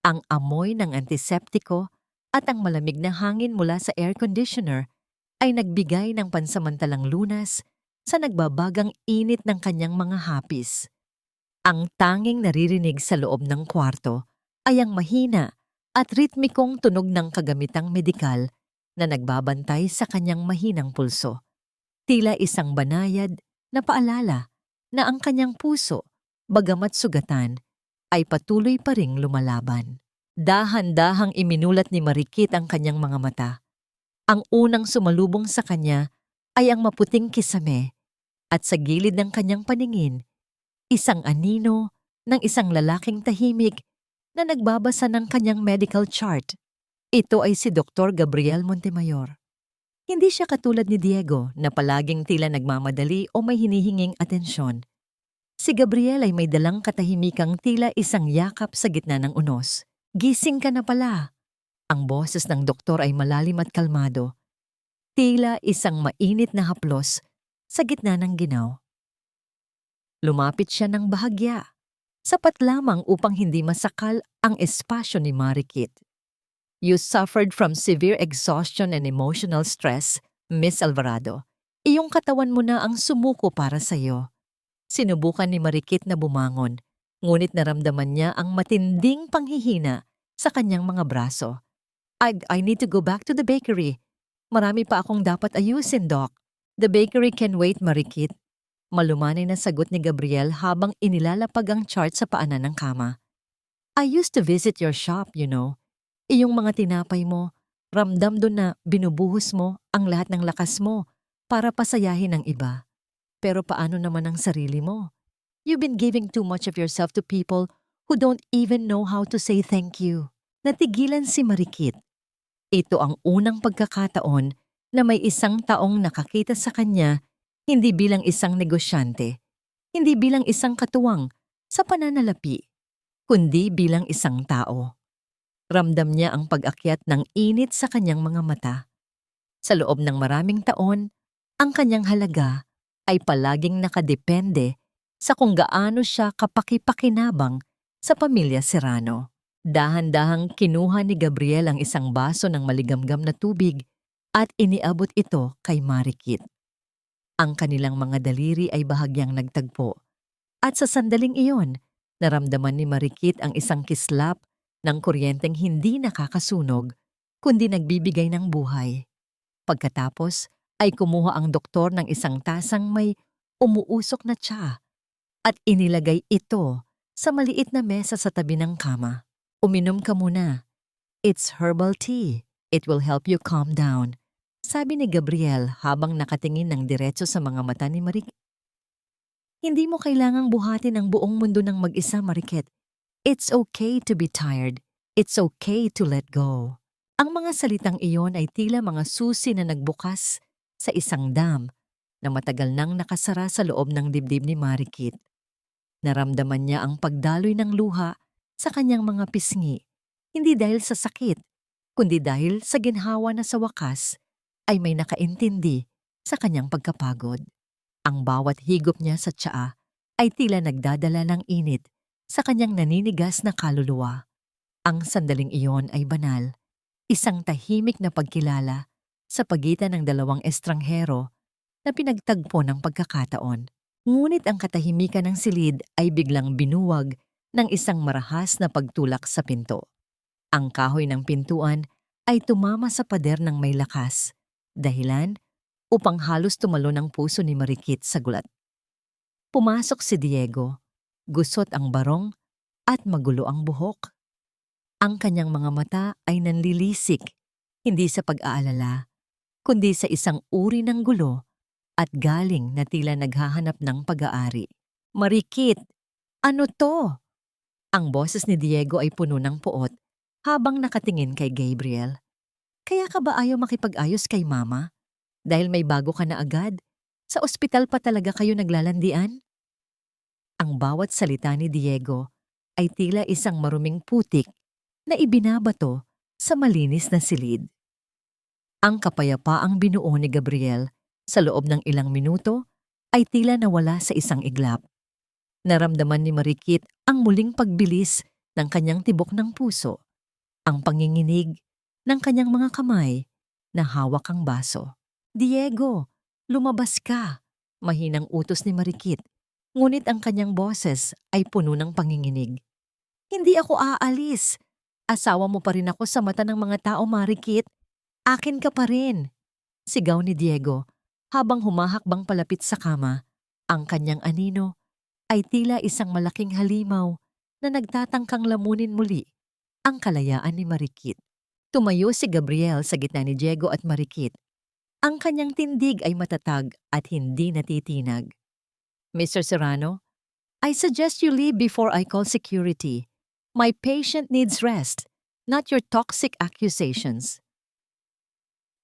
[SPEAKER 1] Ang amoy ng antiseptiko at ang malamig na hangin mula sa air conditioner ay nagbigay ng pansamantalang lunas sa nagbabagang init ng kanyang mga hapis. Ang tanging naririnig sa loob ng kwarto ay ang mahina at ritmikong tunog ng kagamitang medikal na nagbabantay sa kanyang mahinang pulso. Tila isang banayad na paalala na ang kanyang puso, bagamat sugatan, ay patuloy pa ring lumalaban. Dahan-dahang iminulat ni Marikit ang kanyang mga mata. Ang unang sumalubong sa kanya ay ang maputing kisame, at sa gilid ng kanyang paningin, isang anino ng isang lalaking tahimik na nagbabasa ng kanyang medical chart. Ito ay si Dr. Gabriel Montemayor. Hindi siya katulad ni Diego na palaging tila nagmamadali o may hinihinging atensyon. Si Gabriel ay may dalang katahimikang tila isang yakap sa gitna ng unos. Gising ka na pala. Ang boses ng doktor ay malalim at kalmado. Tila isang mainit na haplos sa gitna ng ginaw. Lumapit siya ng bahagya, sapat lamang upang hindi masakal ang espasyo ni Marikit. You suffered from severe exhaustion and emotional stress, Miss Alvarado. Iyong katawan mo na ang sumuko para sa iyo. Sinubukan ni Marikit na bumangon, ngunit naramdaman niya ang matinding panghihina sa kanyang mga braso. I need to go back to the bakery. Marami pa akong dapat ayusin, Doc. The bakery can wait, Marikit. Malumanay na sagot ni Gabriel habang inilalapag ang chart sa paanan ng kama. I used to visit your shop, you know. Iyong mga tinapay mo, ramdam doon na binubuhos mo ang lahat ng lakas mo para pasayahin ang iba. Pero paano naman ang sarili mo? You've been giving too much of yourself to people who don't even know how to say thank you. Natigilan si Marikit. Ito ang unang pagkakataon na may isang taong nakakita sa kanya hindi bilang isang negosyante, hindi bilang isang katuwang sa pananalapi, kundi bilang isang tao. Ramdam niya ang pag-akyat ng init sa kanyang mga mata. Sa loob ng maraming taon, ang kanyang halaga ay palaging nakadepende sa kung gaano siya kapaki-pakinabang sa pamilya Serrano. Dahan-dahang kinuha ni Gabriel ang isang baso ng maligamgam na tubig at iniabot ito kay Marikit. Ang kanilang mga daliri ay bahagyang nagtagpo, at sa sandaling iyon, naramdaman ni Marikit ang isang kislap ng kuryenteng hindi nakakasunog, kundi nagbibigay ng buhay. Pagkatapos ay kumuha ang doktor ng isang tasang may umuusok na tsa at inilagay ito sa maliit na mesa sa tabi ng kama. Uminom ka muna. It's herbal tea. It will help you calm down. Sabi ni Gabriel habang nakatingin ng diretso sa mga mata ni Marikit. Hindi mo kailangang buhatin ang buong mundo ng mag-isa, Marikit. It's okay to be tired. It's okay to let go. Ang mga salitang iyon ay tila mga susi na nagbukas sa isang dam na matagal nang nakasara sa loob ng dibdib ni Marikit. Naramdaman niya ang pagdaloy ng luha sa kanyang mga pisngi, hindi dahil sa sakit, kundi dahil sa ginhawa na sa wakas ay may nakaintindi sa kanyang pagkapagod. Ang bawat higop niya sa tsaa ay tila nagdadala ng init sa kanyang naninigas na kaluluwa. Ang sandaling iyon ay banal, isang tahimik na pagkilala sa pagitan ng dalawang estranghero na pinagtagpo ng pagkakataon. Ngunit ang katahimikan ng silid ay biglang binuwag ng isang marahas na pagtulak sa pinto. Ang kahoy ng pintuan ay tumama sa pader ng may lakas, dahilan upang halos tumalo ng puso ni Marikit sa gulat. Pumasok si Diego, gusot ang barong at magulo ang buhok. Ang kanyang mga mata ay nanlilisik, hindi sa pag-aalala, kundi sa isang uri ng gulo at galing na tila naghahanap ng pag-aari. "Marikit, ano to?" Ang boses ni Diego ay puno ng poot habang nakatingin kay Gabriel. "Kaya ka ba ayaw makipag-ayos kay Mama? Dahil may bago ka na agad? Sa ospital pa talaga kayo naglalandian?" Ang bawat salita ni Diego ay tila isang maruming putik na ibinabato sa malinis na silid. Ang kapayapaang binuo ni Gabriel sa loob ng ilang minuto ay tila nawala sa isang iglap. Naramdaman ni Marikit ang muling pagbilis ng kanyang tibok ng puso, ang panginginig ng kanyang mga kamay na hawak ang baso. "Diego, lumabas ka!" Mahinang utos ni Marikit, ngunit ang kanyang boses ay puno ng panginginig. "Hindi ako aalis. Asawa mo pa rin ako sa mata ng mga tao, Marikit. Akin ka pa rin!" Sigaw ni Diego habang humahakbang palapit sa kama. Ang kanyang anino ay tila isang malaking halimaw na nagtatangkang lamunin muli ang kalayaan ni Marikit. Tumayo si Gabriel sa gitna ni Diego at Marikit. Ang kanyang tindig ay matatag at hindi natitinag. "Mr. Serrano, I suggest you leave before I call security. My patient needs rest, not your toxic accusations."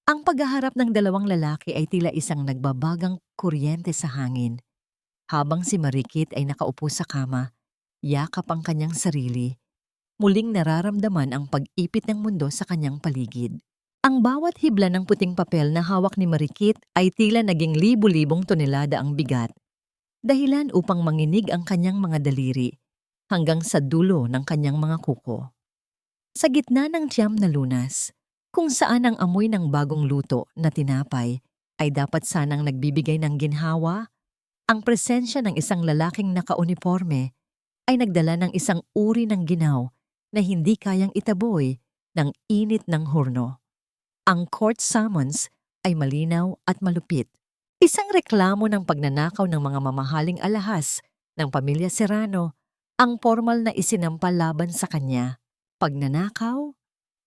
[SPEAKER 1] Ang paghaharap ng dalawang lalaki ay tila isang nagbabagang kuryente sa hangin. Habang si Marikit ay nakaupo sa kama, yakap ang kanyang sarili, muling nararamdaman ang pag-ipit ng mundo sa kanyang paligid. Ang bawat hibla ng puting papel na hawak ni Marikit ay tila naging libu-libong tonelada ang bigat, dahilan upang manginig ang kanyang mga daliri hanggang sa dulo ng kanyang mga kuko. Sa gitna ng tiyam na lunas, kung saan ang amoy ng bagong luto na tinapay ay dapat sanang nagbibigay ng ginhawa, ang presensya ng isang lalaking nakauniforme ay nagdala ng isang uri ng ginaw na hindi kayang itaboy ng init ng hurno. Ang court summons ay malinaw at malupit. Isang reklamo ng pagnanakaw ng mga mamahaling alahas ng pamilya Serrano ang formal na isinampal laban sa kanya. Pagnanakaw?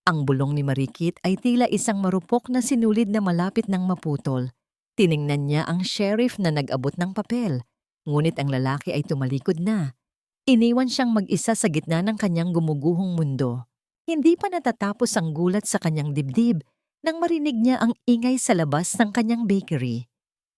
[SPEAKER 1] Ang bulong ni Marikit ay tila isang marupok na sinulid na malapit ng maputol. Tiningnan niya ang sheriff na nag-abot ng papel, ngunit ang lalaki ay tumalikod na. Iniwan siyang mag-isa sa gitna ng kanyang gumuguhong mundo. Hindi pa natatapos ang gulat sa kanyang dibdib nang marinig niya ang ingay sa labas ng kanyang bakery.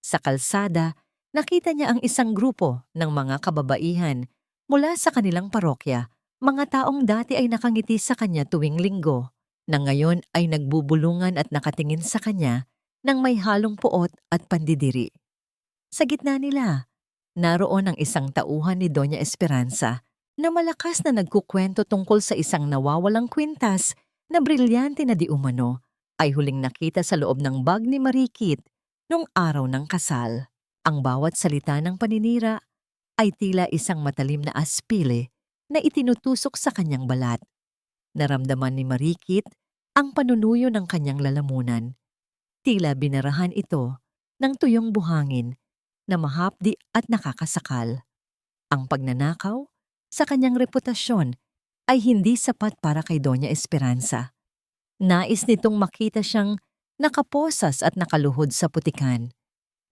[SPEAKER 1] Sa kalsada, nakita niya ang isang grupo ng mga kababaihan mula sa kanilang parokya, mga taong dati ay nakangiti sa kanya tuwing linggo, na ngayon ay nagbubulungan at nakatingin sa kanya ng may halong puot at pandidiri. Sa gitna nila, naroon ang isang tauhan ni Doña Esperanza na malakas na nagkukwento tungkol sa isang nawawalang kwintas na brilyante na di umano ay huling nakita sa loob ng bag ni Marikit nung araw ng kasal. Ang bawat salita ng paninira ay tila isang matalim na aspile na itinutusok sa kanyang balat. Naramdaman ni Marikit ang panunuyo ng kanyang lalamunan. Tila binarahan ito ng tuyong buhangin na mahapdi at nakakasakal. Ang pagnanakaw sa kanyang reputasyon ay hindi sapat para kay Doña Esperanza. Nais nitong makita siyang nakaposas at nakaluhod sa putikan.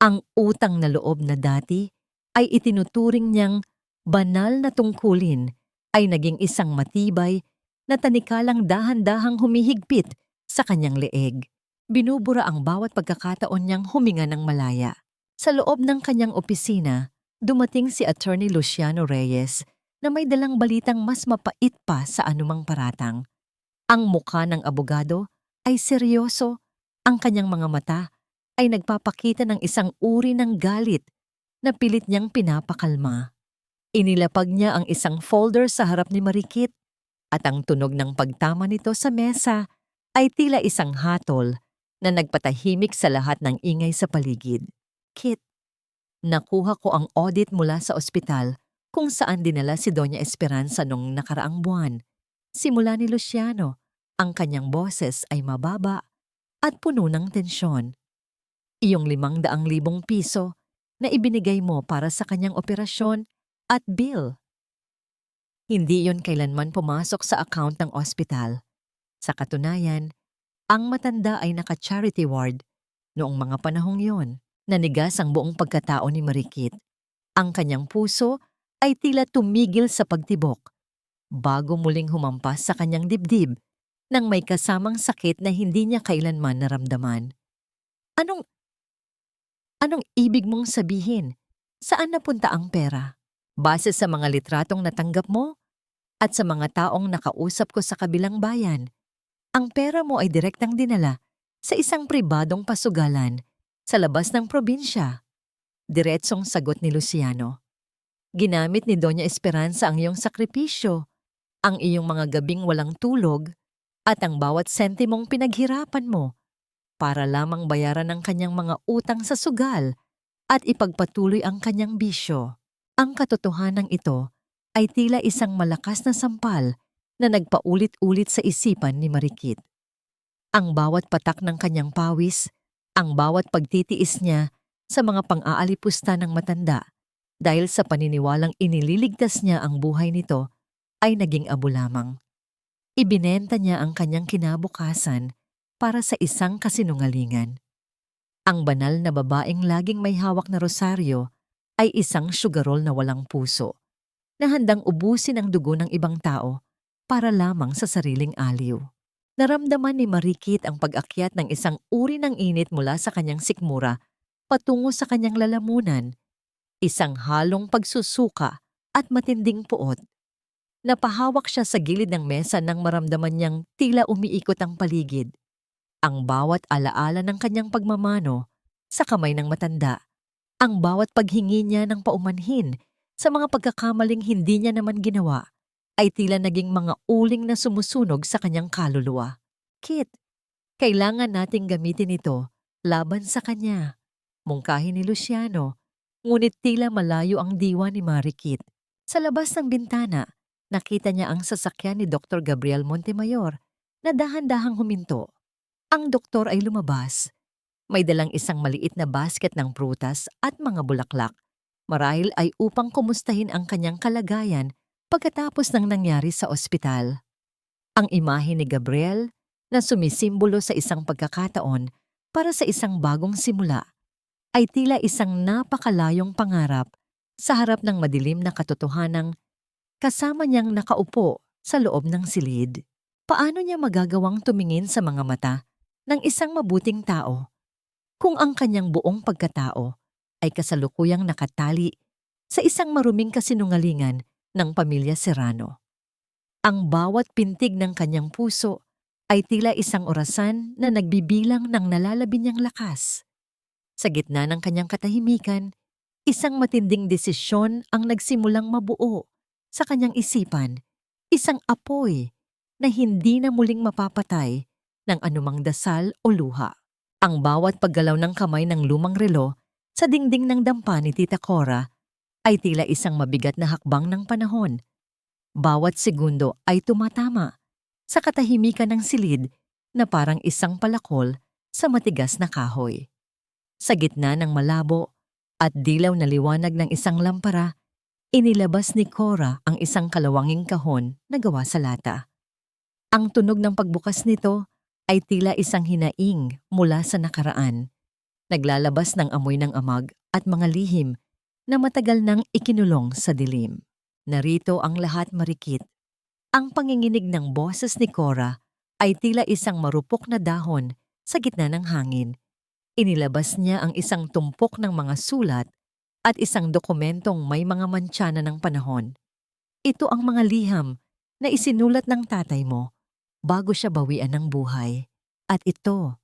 [SPEAKER 1] Ang utang na loob na dati ay itinuturing niyang banal na tungkulin ay naging isang matibay na tanikalang dahan-dahang humihigpit sa kanyang leeg. Binubura ang bawat pagkakataon niyang huminga ng malaya. Sa loob ng kanyang opisina, dumating si Attorney Luciano Reyes na may dalang balitang mas mapait pa sa anumang paratang. Ang mukha ng abogado ay seryoso, ang kanyang mga mata ay nagpapakita ng isang uri ng galit na pilit niyang pinapakalma. Inilapag niya ang isang folder sa harap ni Marikit at ang tunog ng pagtama nito sa mesa ay tila isang hatol na nagpatahimik sa lahat ng ingay sa paligid. Kit, nakuha ko ang audit mula sa ospital kung saan dinala si Doña Esperanza nung nakaraang buwan. Simula ni Luciano, ang kanyang boses ay mababa at puno ng tensyon. Iyong 500,000 piso na ibinigay mo para sa kanyang operasyon at bill. Hindi yon kailanman pumasok sa account ng ospital. Sa katunayan, ang matanda ay naka-charity ward noong mga panahong yon. Nanigas ang buong pagkatao ni Marikit. Ang kanyang puso ay tila tumigil sa pagtibok bago muling humampas sa kanyang dibdib nang may kasamang sakit na hindi niya kailanman naramdaman. Anong ibig mong sabihin? Saan napunta ang pera? Base sa mga litratong natanggap mo at sa mga taong nakausap ko sa kabilang bayan, ang pera mo ay direktang dinala sa isang pribadong pasugalan sa labas ng probinsya. Diretsong sagot ni Luciano. Ginamit ni Doña Esperanza ang iyong sakripisyo, ang iyong mga gabing walang tulog, at ang bawat sentimong pinaghirapan mo para lamang bayaran ang kanyang mga utang sa sugal at ipagpatuloy ang kanyang bisyo. Ang katotohanan ito ay tila isang malakas na sampal na nagpaulit-ulit sa isipan ni Marikit. Ang bawat patak ng kanyang pawis, ang bawat pagtitiis niya sa mga pang-aalipusta ng matanda dahil sa paniniwalang inililigtas niya ang buhay nito ay naging abo lamang. Ibinenta niya ang kanyang kinabukasan para sa isang kasinungalingan. Ang banal na babaeng laging may hawak na rosaryo ay isang sugarol na walang puso, na handang ubusin ang dugo ng ibang tao para lamang sa sariling aliw. Naramdaman ni Marikit ang pag-akyat ng isang uri ng init mula sa kanyang sikmura patungo sa kanyang lalamunan, isang halong pagsusuka at matinding puot. Napahawak siya sa gilid ng mesa nang maramdaman niyang tila umiikot ang paligid. Ang bawat alaala ng kanyang pagmamano sa kamay ng matanda, ang bawat paghingi niya ng paumanhin sa mga pagkakamaling hindi niya naman ginawa, ay tila naging mga uling na sumusunog sa kanyang kaluluwa. Kit, kailangan nating gamitin ito laban sa kanya. Mungkahi ni Luciano, ngunit tila malayo ang diwa ni Marikit. Sa labas ng bintana, nakita niya ang sasakyan ni Dr. Gabriel Montemayor na dahan-dahang huminto. Ang doktor ay lumabas. May dalang isang maliit na basket ng prutas at mga bulaklak. Marahil ay upang kumustahin ang kanyang kalagayan pagkatapos ng nangyari sa ospital. Ang imahe ni Gabriel na sumisimbolo sa isang pagkakataon para sa isang bagong simula ay tila isang napakalayong pangarap sa harap ng madilim na katotohanang kasama niyang nakaupo sa loob ng silid. Paano niya magagawang tumingin sa mga mata ng isang mabuting tao kung ang kanyang buong pagkatao ay kasalukuyang nakatali sa isang maruming kasinungalingan ng pamilya Serrano? Ang bawat pintig ng kanyang puso ay tila isang orasan na nagbibilang ng nalalabi niyang lakas. Sa gitna ng kanyang katahimikan, isang matinding desisyon ang nagsimulang mabuo sa kanyang isipan, isang apoy na hindi na muling mapapatay ng anumang dasal o luha. Ang bawat paggalaw ng kamay ng lumang relo sa dingding ng dampa ni Tita Cora ay tila isang mabigat na hakbang ng panahon. Bawat segundo ay tumatama sa katahimikan ng silid na parang isang palakol sa matigas na kahoy. Sa gitna ng malabo at dilaw na liwanag ng isang lampara, inilabas ni Cora ang isang kalawanging kahon na gawa sa lata. Ang tunog ng pagbukas nito ay tila isang hinaing mula sa nakaraan, naglalabas ng amoy ng amag at mga lihim na matagal nang ikinulong sa dilim. Narito ang lahat, Marikit. Ang panginginig ng boses ni Cora ay tila isang marupok na dahon sa gitna ng hangin. Inilabas niya ang isang tumpok ng mga sulat at isang dokumentong may mga mantsana ng panahon. Ito ang mga liham na isinulat ng tatay mo bago siya bawian ng buhay. At ito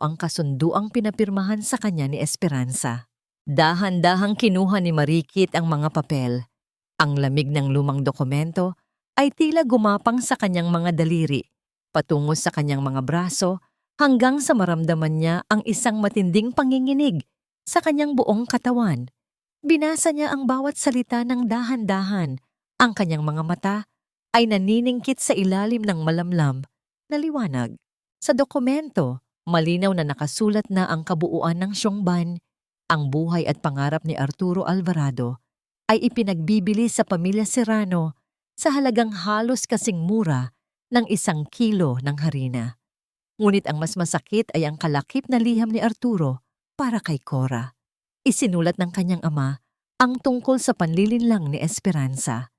[SPEAKER 1] ang kasunduang pinapirmahan sa kanya ni Esperanza. Dahan-dahang kinuha ni Marikit ang mga papel. Ang lamig ng lumang dokumento ay tila gumapang sa kanyang mga daliri, patungo sa kanyang mga braso hanggang sa maramdaman niya ang isang matinding panginginig sa kanyang buong katawan. Binasa niya ang bawat salita ng dahan-dahan. Ang kanyang mga mata ay naniningkit sa ilalim ng malamlam na liwanag. Sa dokumento, malinaw na nakasulat na ang kabuuan ng Siongban. Ang buhay at pangarap ni Arturo Alvarado ay ipinagbibili sa pamilya Serrano sa halagang halos kasing mura ng 1 kilo ng harina. Ngunit ang mas masakit ay ang kalakip na liham ni Arturo para kay Cora. Isinulat ng kanyang ama ang tungkol sa panlilinlang ni Esperanza.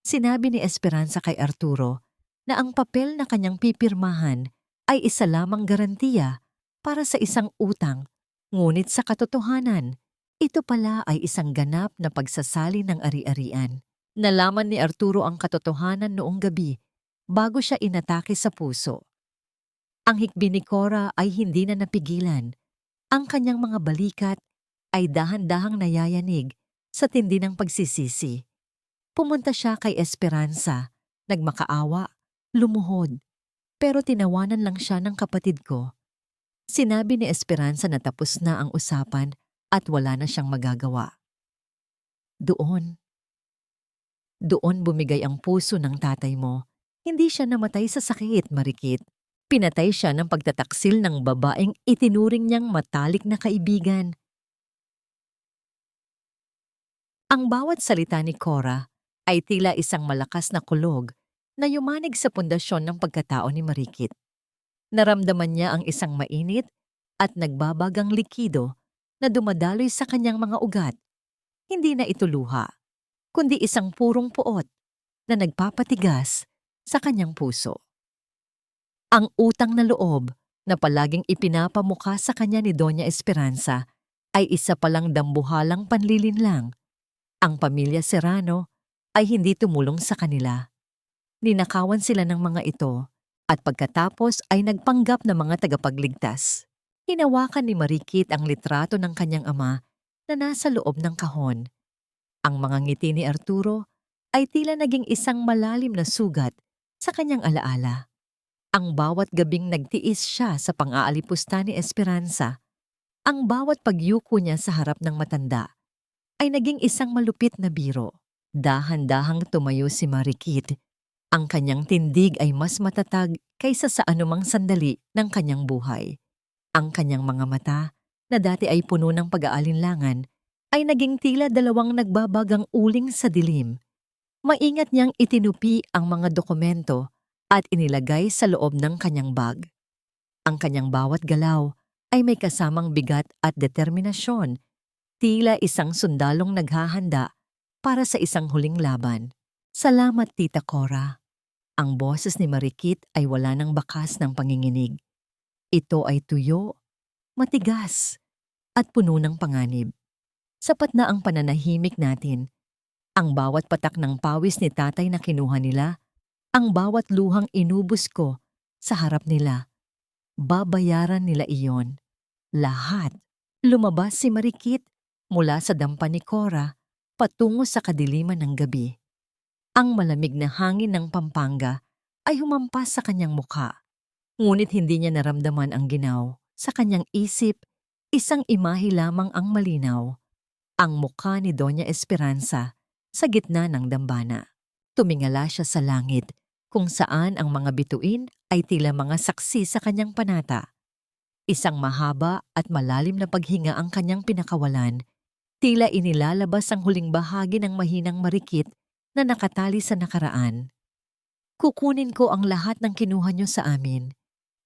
[SPEAKER 1] Sinabi ni Esperanza kay Arturo na ang papel na kanyang pipirmahan ay isa lamang garantiya para sa isang utang, ngunit sa katotohanan, ito pala ay isang ganap na pagsasali ng ari-arian. Nalaman ni Arturo ang katotohanan noong gabi bago siya inatake sa puso. Ang hikbi ni Cora ay hindi na napigilan. Ang kanyang mga balikat ay dahan-dahang nayayanig sa tindi ng pagsisisi. Pumunta siya kay Esperanza, nagmakaawa, lumuhod, pero tinawanan lang siya ng kapatid ko. Sinabi ni Esperanza na tapos na ang usapan at wala na siyang magagawa. Doon bumigay ang puso ng tatay mo. Hindi siya namatay sa sakit, Marikit. Pinatay siya ng pagtataksil ng babaeng itinuring niyang matalik na kaibigan. Ang bawat salita ni Cora ay tila isang malakas na kulog na yumanig sa pundasyon ng pagkatao ni Marikit. Naramdaman niya ang isang mainit at nagbabagang likido na dumadaloy sa kanyang mga ugat. Hindi na ito luha, kundi isang purong puot na nagpapatigas sa kanyang puso. Ang utang na loob na palaging ipinapamukha sa kanya ni Doña Esperanza ay isa palang dambuhalang panlilinlang. Ang pamilya Serrano ay hindi tumulong sa kanila. Ninakawan sila ng mga ito at pagkatapos ay nagpanggap na mga tagapagligtas. Hinawakan ni Marikit ang litrato ng kanyang ama na nasa loob ng kahon. Ang mga ngiti ni Arturo ay tila naging isang malalim na sugat sa kanyang alaala. Ang bawat gabing nagtiis siya sa pang-aalipusta ni Esperanza, ang bawat pagyuko niya sa harap ng matanda, ay naging isang malupit na biro. Dahan-dahang tumayo si Marikit. Ang kanyang tindig ay mas matatag kaysa sa anumang sandali ng kanyang buhay. Ang kanyang mga mata, na dati ay puno ng pag-aalinlangan, ay naging tila dalawang nagbabagang uling sa dilim. Maingat niyang itinupi ang mga dokumento at inilagay sa loob ng kanyang bag. Ang kanyang bawat galaw ay may kasamang bigat at determinasyon, tila isang sundalong naghahanda para sa isang huling laban. Salamat, Tita Cora. Ang boses ni Marikit ay wala ng bakas ng panginginig. Ito ay tuyo, matigas, at puno ng panganib. Sapat na ang pananahimik natin. Ang bawat patak ng pawis ni tatay na kinuha nila, ang bawat luhang inubos ko sa harap nila. Babayaran nila iyon. Lahat. Lumabas si Marikit mula sa dampa ni Cora patungo sa kadiliman ng gabi. Ang malamig na hangin ng Pampanga ay humampas sa kanyang mukha. Ngunit hindi niya naramdaman ang ginaw. Sa kanyang isip, isang imahe lamang ang malinaw. Ang mukha ni Doña Esperanza sa gitna ng dambana. Tumingala siya sa langit, kung saan ang mga bituin ay tila mga saksi sa kanyang panata. Isang mahaba at malalim na paghinga ang kanyang pinakawalan. Tila inilalabas ang huling bahagi ng mahinang Marikit na nakatali sa nakaraan. Kukunin ko ang lahat ng kinuha niyo sa amin.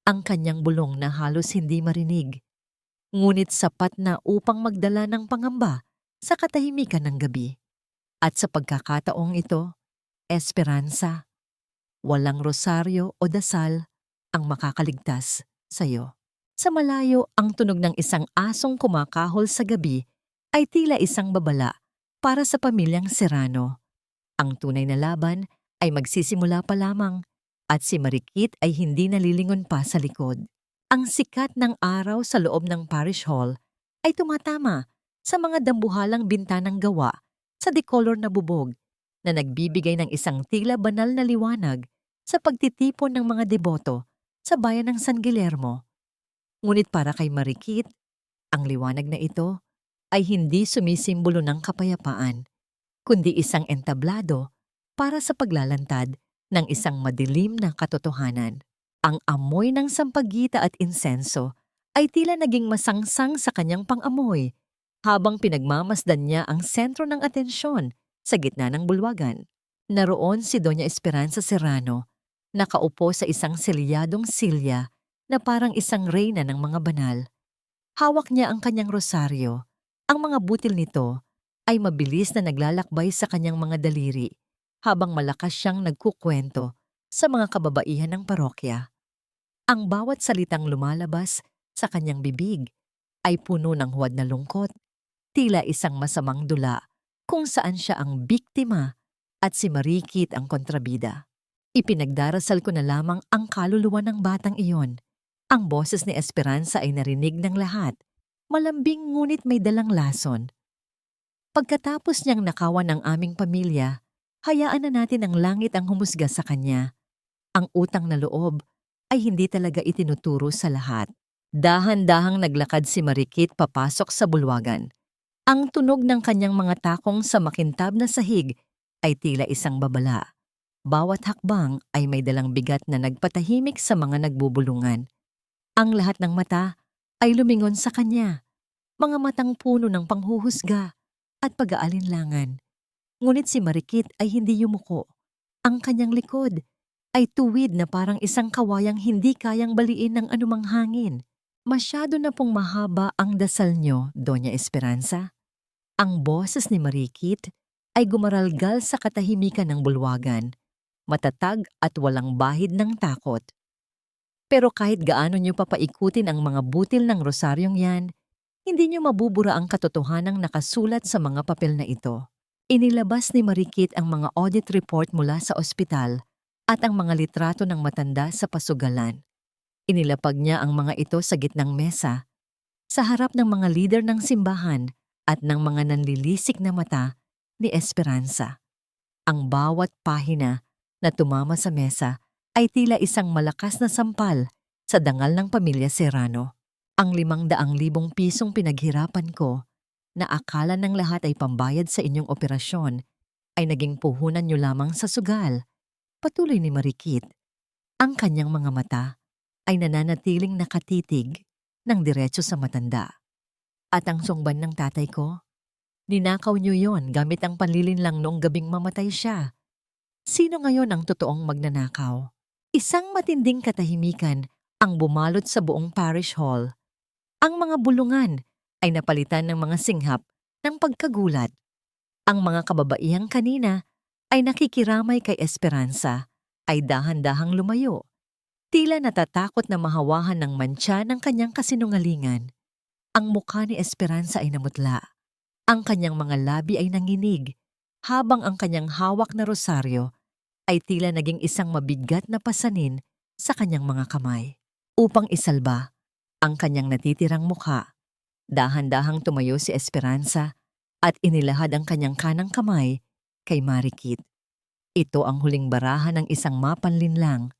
[SPEAKER 1] Ang kanyang bulong na halos hindi marinig. Ngunit sapat na upang magdala ng pangamba sa katahimikan ng gabi. At sa pagkakataong ito, Esperanza, walang rosaryo o dasal, ang makakaligtas sa'yo. Sa malayo, ang tunog ng isang asong kumakahol sa gabi ay tila isang babala para sa pamilyang Serrano. Ang tunay na laban ay magsisimula pa lamang at si Marikit ay hindi nalilingon pa sa likod. Ang sikat ng araw sa loob ng parish hall ay tumatama sa mga dambuhalang bintanang gawa sa decolor na bubog na nagbibigay ng isang tila banal na liwanag sa pagtitipon ng mga deboto sa bayan ng San Guillermo. Ngunit para kay Marikit, ang liwanag na ito ay hindi sumisimbolo ng kapayapaan, kundi isang entablado para sa paglalantad ng isang madilim na katotohanan. Ang amoy ng sampagita at insenso ay tila naging masangsang sa kanyang pang-amoy habang pinagmamasdan niya ang sentro ng atensyon sa gitna ng bulwagan. Naroon si Doña Esperanza Serrano, nakaupo sa isang selyadong silya na parang isang reyna ng mga banal. Hawak niya ang kanyang rosaryo. Ang mga butil nito ay mabilis na naglalakbay sa kanyang mga daliri habang malakas siyang nagkukwento sa mga kababaihan ng parokya. Ang bawat salitang lumalabas sa kanyang bibig ay puno ng huwad na lungkot, tila isang masamang dula kung saan siya ang biktima at si Marikit ang kontrabida. Ipinagdarasal ko na lamang ang kaluluwa ng batang iyon. Ang boses ni Esperanza ay narinig ng lahat, malambing ngunit may dalang lason. Pagkatapos niyang nakawan ng aming pamilya, hayaan na natin ang langit ang humusga sa kanya. Ang utang na loob ay hindi talaga itinuturo sa lahat. Dahan-dahang naglakad si Marikit papasok sa bulwagan. Ang tunog ng kanyang mga takong sa makintab na sahig ay tila isang babala. Bawat hakbang ay may dalang bigat na nagpatahimik sa mga nagbubulungan. Ang lahat ng mata ay lumingon sa kanya, mga matang puno ng panghuhusga at pag-aalinlangan. Ngunit si Marikit ay hindi yumuko. Ang kanyang likod ay tuwid na parang isang kawayang hindi kayang baliin ng anumang hangin. Masyado na pong mahaba ang dasal niyo, Doña Esperanza. Ang boses ni Marikit ay gumaralgal sa katahimikan ng bulwagan, matatag at walang bahid ng takot. Pero kahit gaano niyo papaikutin ang mga butil ng rosaryong yan, hindi niyo mabubura ang katotohanang nakasulat sa mga papel na ito. Inilabas ni Marikit ang mga audit report mula sa ospital at ang mga litrato ng matanda sa pasugalan. Inilapag niya ang mga ito sa gitnang mesa, sa harap ng mga lider ng simbahan at ng mga nanlilisik na mata ni Esperanza. Ang bawat pahina na tumama sa mesa ay tila isang malakas na sampal sa dangal ng pamilya Serrano. Ang 500,000 pisong pinaghirapan ko na akala ng lahat ay pambayad sa inyong operasyon ay naging puhunan niyo lamang sa sugal. Patuloy ni Marikit. Ang kanyang mga mata ay nananatiling nakatitig ng diretso sa matanda. At ang sungban ng tatay ko, ninakaw niyo yon gamit ang panlilinlang noong gabing mamatay siya. Sino ngayon ang totoong magnanakaw? Isang matinding katahimikan ang bumalot sa buong parish hall. Ang mga bulungan ay napalitan ng mga singhap ng pagkagulat. Ang mga kababaihang kanina ay nakikiramay kay Esperanza ay dahan-dahang lumayo. Tila natatakot na mahawahan ng mantsa ng kanyang kasinungalingan. Ang mukha ni Esperanza ay namutla. Ang kanyang mga labi ay nanginig, habang ang kanyang hawak na rosaryo ay tila naging isang mabigat na pasanin sa kanyang mga kamay. Upang isalba ang kanyang natitirang mukha, dahan-dahang tumayo si Esperanza at inilahad ang kanyang kanang kamay kay Marikit. Ito ang huling barahan ng isang mapanlinlang,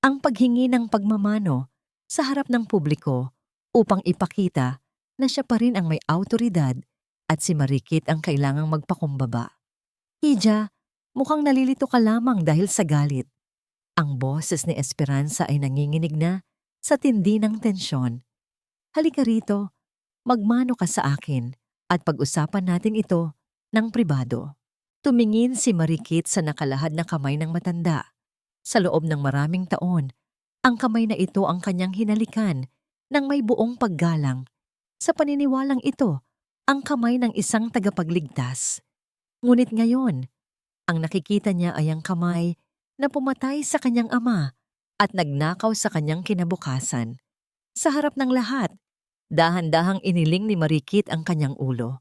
[SPEAKER 1] ang paghingi ng pagmamano sa harap ng publiko upang ipakita na siya pa rin ang may awtoridad at si Marikit ang kailangang magpakumbaba. Hija, mukhang nalilito ka lamang dahil sa galit. Ang boses ni Esperanza ay nanginginig na sa tindi ng tensyon. Halika rito, magmano ka sa akin at pag-usapan natin ito ng pribado. Tumingin si Marikit sa nakalahad na kamay ng matanda. Sa loob ng maraming taon, ang kamay na ito ang kanyang hinalikan ng may buong paggalang. Sa paniniwalang ito, ang kamay ng isang tagapagligtas. Ngunit ngayon, ang nakikita niya ay ang kamay na pumatay sa kanyang ama at nagnakaw sa kanyang kinabukasan. Sa harap ng lahat, dahan-dahang iniling ni Marikit ang kanyang ulo.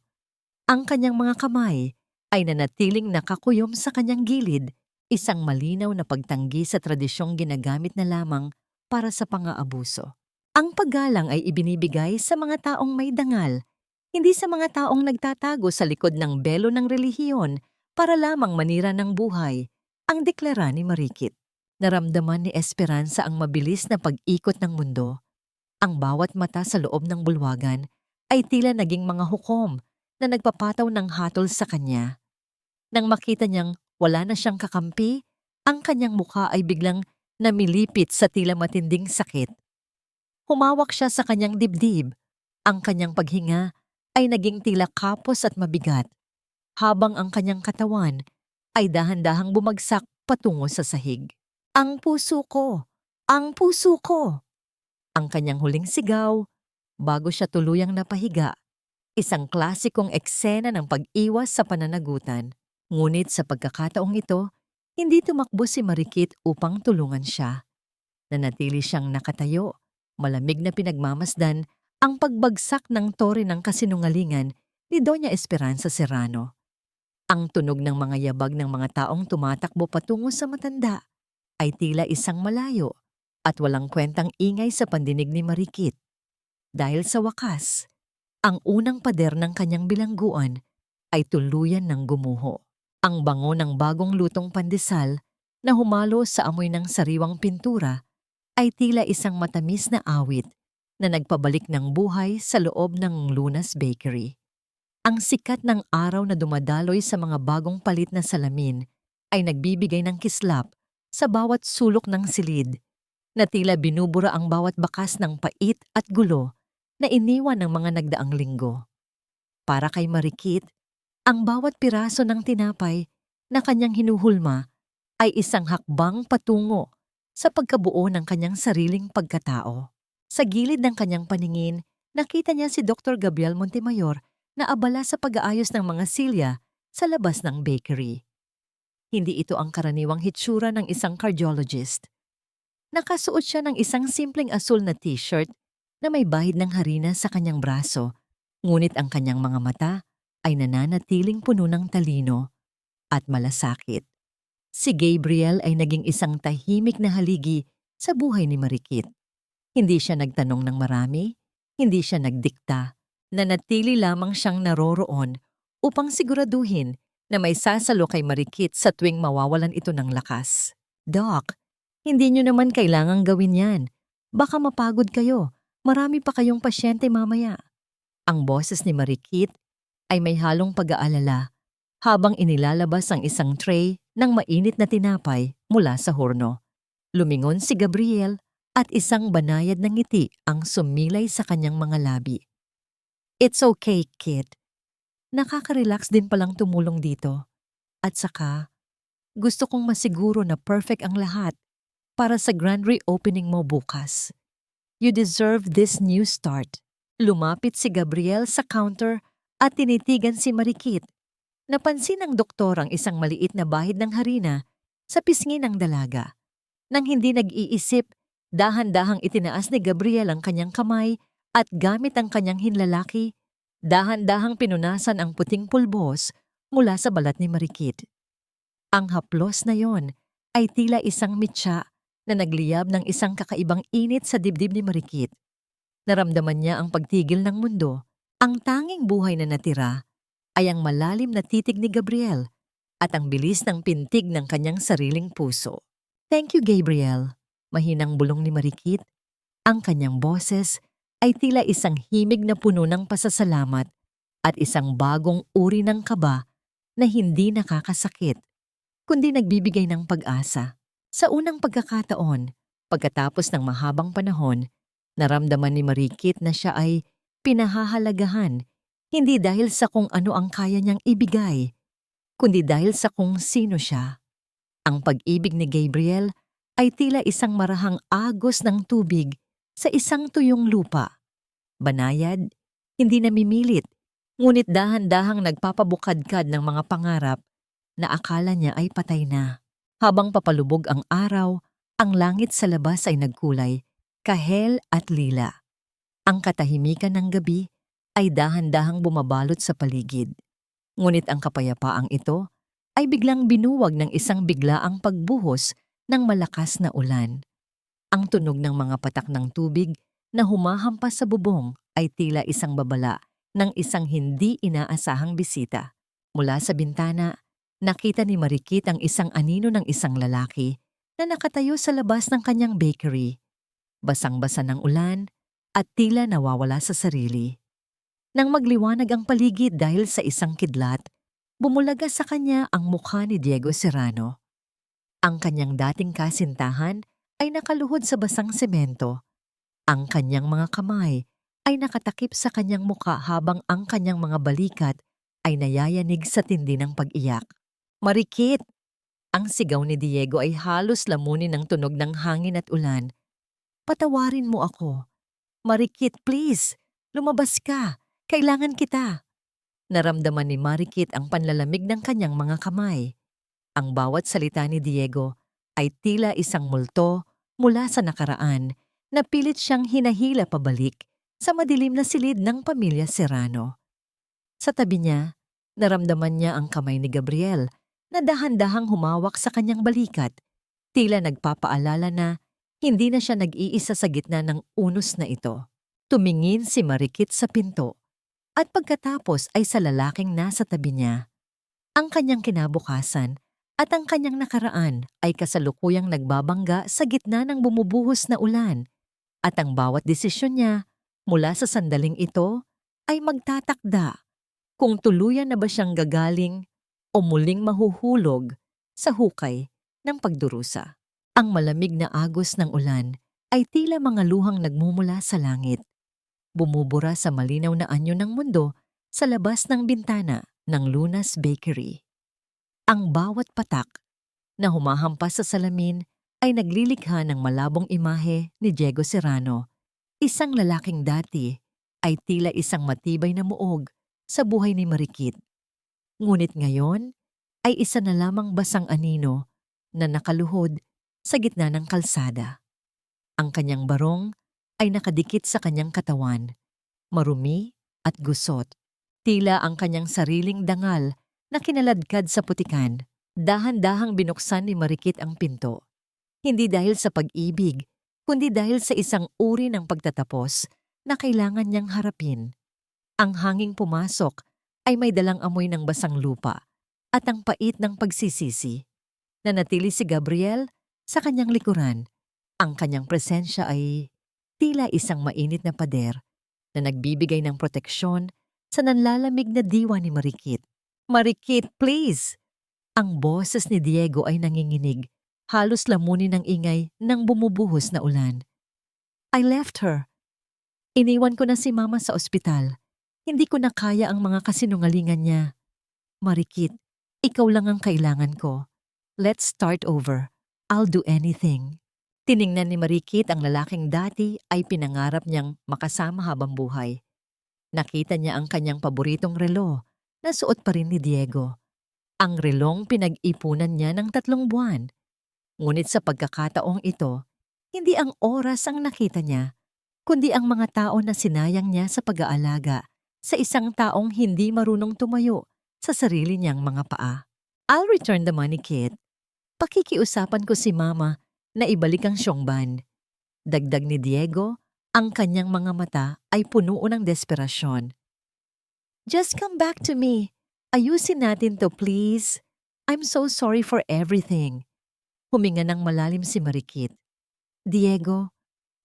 [SPEAKER 1] Ang kanyang mga kamay ay nanatiling nakakuyom sa kanyang gilid, isang malinaw na pagtanggi sa tradisyong ginagamit na lamang para sa pang-aabuso. Ang paggalang ay ibinibigay sa mga taong may dangal, hindi sa mga taong nagtatago sa likod ng belo ng relihiyon para lamang manira ng buhay, ang deklara ni Marikit. Naramdaman ni Esperanza ang mabilis na pag-ikot ng mundo. Ang bawat mata sa loob ng bulwagan ay tila naging mga hukom na nagpapataw ng hatol sa kanya. Nang makita niyang wala na siyang kakampi, ang kanyang mukha ay biglang namilipit sa tila matinding sakit. Humawak siya sa kanyang dibdib. Ang kanyang paghinga ay naging tila kapos at mabigat, habang ang kanyang katawan ay dahan-dahang bumagsak patungo sa sahig. Ang puso ko! Ang puso ko! Ang kanyang huling sigaw bago siya tuluyang napahiga. Isang klasikong eksena ng pag-iwas sa pananagutan. Ngunit sa pagkakataong ito, hindi tumakbo si Marikit upang tulungan siya. Nanatili siyang nakatayo, malamig na pinagmamasdan ang pagbagsak ng tore ng kasinungalingan ni Doña Esperanza Serrano. Ang tunog ng mga yabag ng mga taong tumatakbo patungo sa matanda ay tila isang malayo at walang kwentang ingay sa pandinig ni Marikit. Dahil sa wakas, ang unang pader ng kanyang bilangguan ay tuluyan ng gumuho. Ang bango ng bagong lutong pandesal na humalo sa amoy ng sariwang pintura ay tila isang matamis na awit na nagpabalik ng buhay sa loob ng Lunas Bakery. Ang sikat ng araw na dumadaloy sa mga bagong palit na salamin ay nagbibigay ng kislap sa bawat sulok ng silid, na tila binubura ang bawat bakas ng pait at gulo na iniwan ng mga nagdaang linggo. Para kay Marikit, ang bawat piraso ng tinapay na kanyang hinuhulma ay isang hakbang patungo sa pagkabuo ng kanyang sariling pagkatao. Sa gilid ng kanyang paningin, nakita niya si Dr. Gabriel Montemayor na abala sa pag-aayos ng mga silya sa labas ng bakery. Hindi ito ang karaniwang hitsura ng isang cardiologist. Nakasuot siya ng isang simpleng asul na t-shirt na may bahid ng harina sa kanyang braso, ngunit ang kanyang mga mata ay nananatiling puno ng talino at malasakit. Si Gabriel ay naging isang tahimik na haligi sa buhay ni Marikit. Hindi siya nagtanong ng marami, hindi siya nagdikta, nanatili lamang siyang naroroon upang siguraduhin na may sasalo kay Marikit sa tuwing mawawalan ito ng lakas. "Doc, hindi niyo naman kailangang gawin yan. Baka mapagod kayo. Marami pa kayong pasyente mamaya." Ang boses ni Marikit ay may halong pag-aalala habang inilalabas ang isang tray ng mainit na tinapay mula sa horno. Lumingon si Gabriel at isang banayad na ngiti ang sumilay sa kanyang mga labi. "It's okay, kid. Nakaka-relax din palang tumulong dito. At saka, gusto kong masiguro na perfect ang lahat para sa grand reopening mo bukas. You deserve this new start." Lumapit si Gabriel sa counter at tinitigan si Marikit. Napansin ng doktor ang isang maliit na bahid ng harina sa pisngi ng dalaga. Nang hindi nag-iisip, dahan-dahang itinaas ni Gabriel ang kanyang kamay at gamit ang kanyang hinlalaki, dahan-dahang pinunasan ang puting pulbos mula sa balat ni Marikit. Ang haplos na yon ay tila isang mitya na nagliyab ng isang kakaibang init sa dibdib ni Marikit. Naramdaman niya ang pagtigil ng mundo. Ang tanging buhay na natira ay ang malalim na titig ni Gabriel at ang bilis ng pintig ng kanyang sariling puso. "Thank you, Gabriel," mahinang bulong ni Marikit. Ang kanyang boses ay tila isang himig na puno ng pasasalamat at isang bagong uri ng kaba na hindi nakakasakit, kundi nagbibigay ng pag-asa. Sa unang pagkakataon, pagkatapos ng mahabang panahon, naramdaman ni Marikit na siya ay pinahahalagahan, hindi dahil sa kung ano ang kaya niyang ibigay, kundi dahil sa kung sino siya. Ang pag-ibig ni Gabriel ay tila isang marahang agos ng tubig sa isang tuyong lupa. Banayad, hindi namimilit, ngunit dahan-dahang nagpapabukadkad ng mga pangarap na akala niya ay patay na. Habang papalubog ang araw, Ang langit sa labas ay nagkulay, kahel at lila. Ang katahimikan ng gabi ay dahan-dahang bumabalot sa paligid. Ngunit ang kapayapaang ito ay biglang binuwag ng isang biglaang pagbuhos ng malakas na ulan. Ang tunog ng mga patak ng tubig na humahampas sa bubong ay tila isang babala ng isang hindi inaasahang bisita. Mula sa bintana, nakita ni Marikit ang isang anino ng isang lalaki na nakatayo sa labas ng kanyang bakery. Basang-basa ng ulan at tila nawawala sa sarili. Nang magliwanag ang paligid dahil sa isang kidlat, bumulaga sa kanya ang mukha ni Diego Serrano. Ang kanyang dating kasintahan ay nakaluhod sa basang semento. Ang kanyang mga kamay ay nakatakip sa kanyang mukha habang ang kanyang mga balikat ay nayayanig sa tindi ng pag-iyak. "Marikit!" Ang sigaw ni Diego ay halos lamunin ng tunog ng hangin at ulan. "Patawarin mo ako. Marikit, please! Lumabas ka! Kailangan kita!" Naramdaman ni Marikit ang panlalamig ng kanyang mga kamay. Ang bawat salita ni Diego ay tila isang multo mula sa nakaraan na pilit siyang hinahila pabalik sa madilim na silid ng pamilya Serrano. Sa tabi niya, naramdaman niya ang kamay ni Gabriel na dahan-dahang humawak sa kanyang balikat, tila nagpapaalala na hindi na siya nag-iisa sa gitna ng unos na ito. Tumingin si Marikit sa pinto at pagkatapos ay sa lalaking nasa tabi niya. Ang kanyang kinabukasan at ang kanyang nakaraan ay kasalukuyang nagbabangga sa gitna ng bumubuhos na ulan at ang bawat desisyon niya mula sa sandaling ito ay magtatakda kung tuluyan na ba siyang gagaling o muling mahuhulog sa hukay ng pagdurusa. Ang malamig na agos ng ulan ay tila mga luhang nagmumula sa langit. Bumubura sa malinaw na anyo ng mundo sa labas ng bintana ng Lunas Bakery. Ang bawat patak na humahampas sa salamin ay naglilikha ng malabong imahe ni Diego Serrano, isang lalaking dati ay tila isang matibay na muog sa buhay ni Marikit. Ngunit ngayon ay isa na lamang basang anino na nakaluhod sa gitna ng kalsada. Ang kanyang barong ay nakadikit sa kanyang katawan, marumi at gusot. Tila ang kanyang sariling dangal na kinaladkad sa putikan. Dahan-dahang binuksan ni Marikit ang pinto. Hindi dahil sa pag-ibig, kundi dahil sa isang uri ng pagtatapos na kailangan niyang harapin. Ang hanging pumasok ay may dalang amoy ng basang lupa at ang pait ng pagsisisi. Nanatili si Gabriel sa kanyang likuran. Ang kanyang presensya ay tila isang mainit na pader na nagbibigay ng proteksyon sa nanlalamig na diwa ni Marikit. "Marikit, please!" Ang boses ni Diego ay nanginginig, halos lamunin ng ingay ng bumubuhos na ulan. "I left her. Iniwan ko na si Mama sa ospital. Hindi ko na kaya ang mga kasinungalingan niya. Marikit, ikaw lang ang kailangan ko. Let's start over. I'll do anything." Tiningnan ni Marikit ang lalaking dati ay pinangarap niyang makasama habang buhay. Nakita niya ang kanyang paboritong relo na suot pa rin ni Diego. Ang relong pinag-ipunan niya ng 3 buwan. Ngunit sa pagkakataong ito, hindi ang oras ang nakita niya, kundi ang mga tao na sinayang niya sa pag-aalaga sa isang taong hindi marunong tumayo sa sarili niyang mga paa. "I'll return the money, kid. Pakikiusapan ko si Mama na ibalik ang Siongban." Dagdag ni Diego, ang kanyang mga mata ay puno ng desperasyon. "Just come back to me. Ayusin natin to, please. I'm so sorry for everything." Huminga ng malalim si Marikit. "Diego,